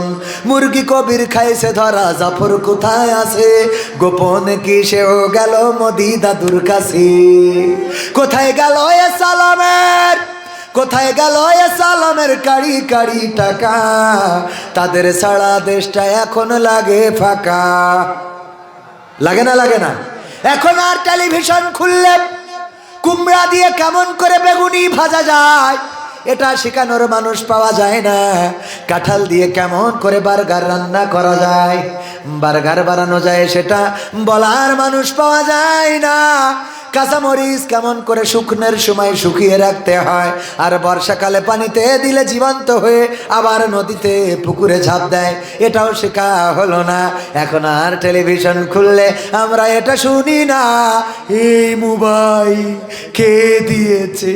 মুরগি কবির খাইছে ধরা, জাফর কোথায় আছে? গোপন কি সেও গেল মোদি দাদুর কাছে? কোথায় গেল এ সালামের, কোথায় গেল এ সালামের কাড়ি কাড়ি টাকা? তাদের সারা দেশটা এখন লাগে ফাঁকা। লাগে না? লাগে না? এখন আর টেলিভিশন খুললে কুমড়া দিয়ে কেমন করে বেগুনি ভাজা যায় এটা শেখানোর মানুষ পাওয়া যায় না। কাঁঠাল দিয়ে কেমন করে বার্গার রান্না করা যায়, বার্গার বানানো যায় সেটা বলার মানুষ পাওয়া যায় না। কাঁচামরিচ কেমন করে শুকনের সময় শুকিয়ে রাখতে হয়, আর বর্ষাকালে পানিতে দিলে জীবন্ত হয়ে আবার নদীতে পুকুরে ঝাঁপ দেয়, এটাও শেখা হলো না। এখন আর টেলিভিশন খুললে আমরা এটা শুনি না, এই মোবাইল কে দিয়েছে?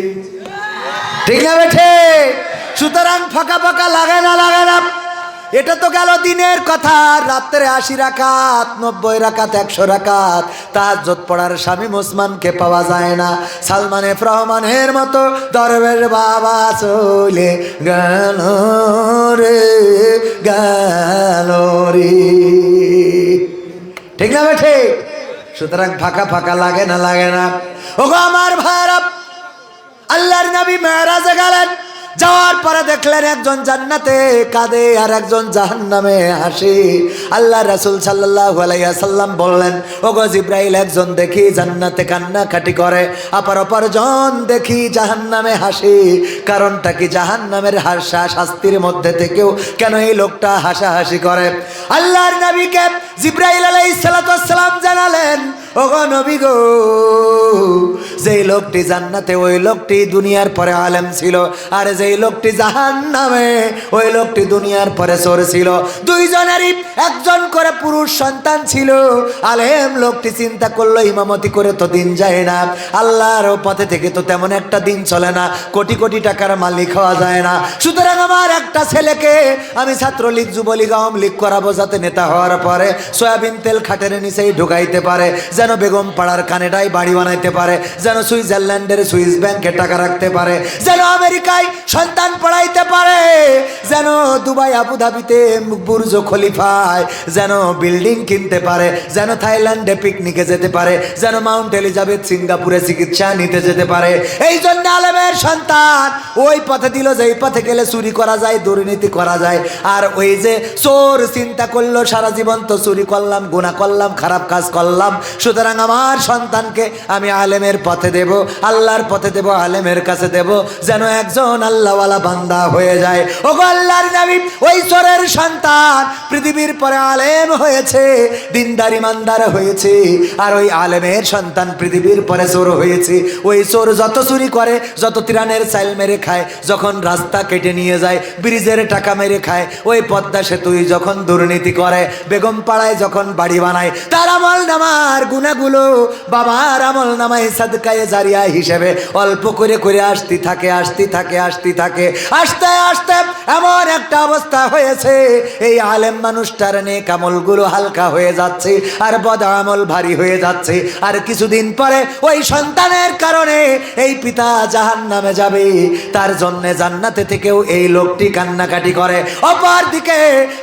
ঠিক না বেঠে? সুতরাং ফাঁকা ফাঁকা লাগে না? লাগে না? এটা তো গেল দিনের কথা। রাত্রে 80 রাকাত, 90 রাকাত, 100 রাকাত তাহাজ্জুদ পড়ার শামীম ওসমানকে পাওয়া যায় না। সালমান এফ রহমানের মতো দরবেশ বাবা চলে গেল রে, গেল রে। ঠিক না বেঠে? সুতরাং ফাঁকা ফাঁকা লাগে না? লাগে না? ওগো আমার ভাইরা, আল্লাহর নবী মেরাজে গেলেন, যাওয়ার পরে দেখলেন একজন জান্নাতে কাঁদে আর একজন জাহান্নামে হাসে। আল্লাহ রাসূল সাল্লাল্লাহু আলাইহি ওয়াসাল্লাম বললেন, ওগো জিব্রাইল, একজন দেখি জান্নাতে কান্নাকাটি করে, অপর অপরজন দেখি জাহান্নামে হাসে। কারণটা কি? জাহান্নামের হাসা শাস্তির মধ্যে থেকেও কেন এই লোকটা হাসাহাসি করে? আল্লাহর নবীকে জিব্রাইল আলাইহিস সালাতু ওয়াস সালাম জানালেন, ওগো নবী গো, যেই লোকটি জান্নাতে ওই লোকটি দুনিয়ার পরে আলেম ছিল, আর যেই লোকটি জাহান্নামে ওই লোকটি দুনিয়ার পরে চোর ছিল। দুইজনেরই একজন করে পুরুষ সন্তান ছিল। আলেম লোকটি চিন্তা করলো, ইমামতি করে তো দিন যায় না, আল্লাহর পথে থেকে তো তেমন একটা দিন চলে না, কোটি কোটি টাকার মালিক হওয়া যায় না। সুতরাং আমার একটা ছেলেকে আমি ছাত্রলীগ, যুবলীগ, আওয়ামী লীগ করাবো, যাতে নেতা হওয়ার পরে সয়াবিন তেল খাটের নিচেই ঢুকাইতে পারে, যেন বেগম পাড়ার কানেডায় বাড়ি বানাইতে পারে, যেন সুইজারল্যান্ডের সুইস ব্যাংকে টাকা রাখতে পারে, যেন আমেরিকায় সন্তান পড়াইতে পারে, যেন দুবাই আবুধাবিতে বুর্জ খলিফায় যেন বিল্ডিং কিনতে পারে, যেন থাইল্যান্ডে পিকনিকে যেতে পারে, যেন মাউন্ট এলিজাবেথ সিঙ্গাপুরে চিকিৎসা নিতে যেতে পারে। এই জন্য আলেমের সন্তান ওই পথে দিল যেই পথে গেলে চুরি করা যায়, দুর্নীতি করা যায়। আর ওই যে চোর চিন্তা করলো, সারা জীবন তো চুরি করলাম, গুনাহ করলাম, খারাপ কাজ করলাম, সুতরাং আমার সন্তানকে আমি আলেমের পথে দেব, আল্লাহর পথে দেব, আলেমের কাছে দেব, যেন একজন আল্লাহওয়ালা বান্দা হয়ে যায়। ওগো আল্লাহর নবী, ওই চোরের সন্তান পৃথিবীর পরে আলেম হয়েছে, দিনদার ইমানদার হয়েছে, আর ওই আলেমের সন্তান পৃথিবীর পরে চোর হয়েছে। ওই চোর যত চুরি করে, যত তিরানের চাইল মেরে খায়, যখন রাস্তা কেটে নিয়ে যায়, ব্রিজের টাকা মেরে খায়, ওই পদ্মা সেতুই যখন দুর্নীতি করে, বেগম পাড়ায় যখন বাড়ি বানায়, তার আমল নামার গুনাহগুলো বাবার আমল নামায় সাদকায়ে জারিয়া হিসেবে অল্প করে করে আসতে থাকে, আসতে থাকে, আসতে থাকে, আস্তে আস্তে এমন একটা অবস্থা হয়েছে, এই আলেম মানুষটার নেক আমলগুলো হালকা হয়ে যাচ্ছে আর বদ আমল ভারী হয়ে যাচ্ছে। আর কিছুদিন পরে ওই সন্তানের কারণে এই পিতা জাহান্নামে যাবে, তার জন্য জান্নাতে থেকেও এই লোকটি কান্নাকাটি করে। অপর দিকে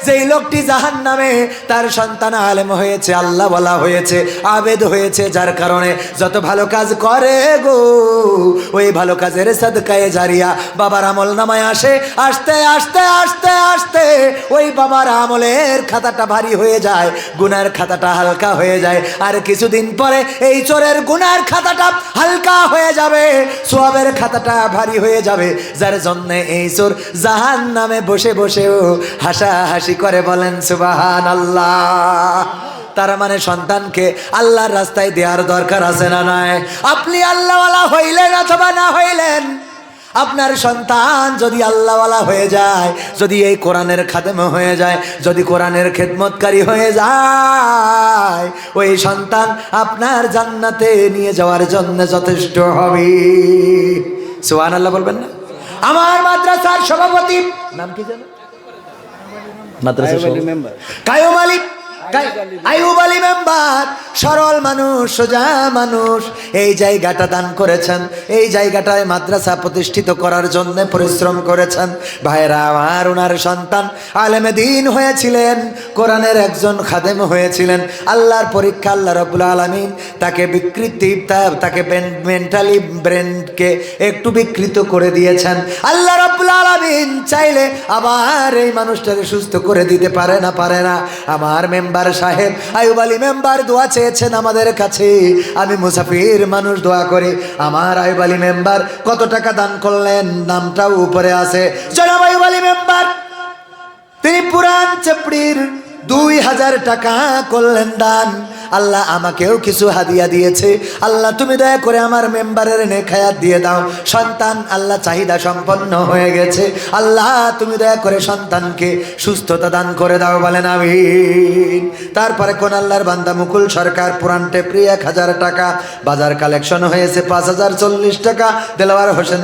যেই লোকটি জাহান্নামে, তার সন্তান আলেম হয়েছে, আল্লাহ বলা হয়েছে, আবেদ হয়েছে, যার কারণে যত ভালো কাজ করে গো, ওই ভালো কাজের সাদকায়ে জারিয়া বাবার আমল নামায় আসে, আস্তে আস্তে আস্তে আস্তে ওই বাবার আমলের খাতাটা ভারী হয়ে যায়, গুনার খাতাটা হালকা হয়ে যায়। আর কিছুদিন পরে এই চোরের গুনার খাতাটা হালকা হয়ে যাবে, সওয়াবের খাতাটা ভারী হয়ে যাবে, যার জন্য এই চোর জাহান্নামে বসে বসেও হাসাহাসি করে। বলেন সুবহানাল্লাহ। তার মানে সন্তানকে আল্লাহর রাস্তায় দেওয়ার দরকার আছে না নাই? আপনি আল্লাহওয়ালা হইলেন অথবা না হইলেন, আপনার সন্তান যদি আল্লাহওয়ালা হয়ে যায়, যদি এই কোরআনের খাদেম হয়ে যায়, যদি কোরআনের খেদমতকারী হয়ে যায়, ওই সন্তান আপনার জান্নাতে নিয়ে যাওয়ার জন্য যথেষ্ট হবে। সুবহানাল্লাহ বলবেন না? আমার মাদ্রাসার সভাপতি নাম কি জানো? মাদ্রাসার মেম্বার কায়ুম আলী, আইয়ুব আলী মেম্বার, সরল মানুষ, সোজা মানুষ, এই জায়গাটা দান করেছেন, এই জায়গাটায় মাদ্রাসা প্রতিষ্ঠিত করার জন্য পরিশ্রম করেছেন। ভাইরা আমার, ওনার সন্তান আলেমে দ্বীন হয়েছিলেন, কোরআনের একজন খাদেম হয়েছিলেন। আল্লাহর পরীক্ষা, আল্লাহ রাব্বুল আলামিন তাকে বিকৃতি, তাকে মেন্টালি ব্রেনকে একটু বিকৃত করে দিয়েছেন। আল্লাহ রাব্বুল আলামিন চাইলে আবার এই মানুষটাকে সুস্থ করে দিতে পারে না? পারে না? আমার মেম্বার সাহেব আইয়ুব আলী মেম্বার দোয়া চেয়েছেন আমাদের কাছে। আমি মুসাফির মানুষ, দোয়া করি। আমার আইয়ুব আলী মেম্বার কত টাকা দান করলেন, নামটাও উপরে আছে। জনাব আইয়ুব আলী মেম্বার, তিনি পুরান চেপড়ির 2000 টাকা করলেন দান। আল্লাহ আমাকেও কিছু হাদিয়া দিয়েছে। আল্লাহ তুমি দয়া করে আমার মেম্বারের নেক হায়াত দিয়ে দাও। সন্তান আল্লাহ চাহিদা সম্পন্ন হয়ে গেছে, আল্লাহ তুমি দয়া করে সন্তানকে সুস্থতা দান করে দাও। বলেন আমিন। তারপরে কোন আল্লাহর বান্দা মুকুল সরকার, পুরান টেপরি 1000 টাকা, বাজার কালেকশন হয়েছে 5040 টাকা। দেলোয়ার হোসেন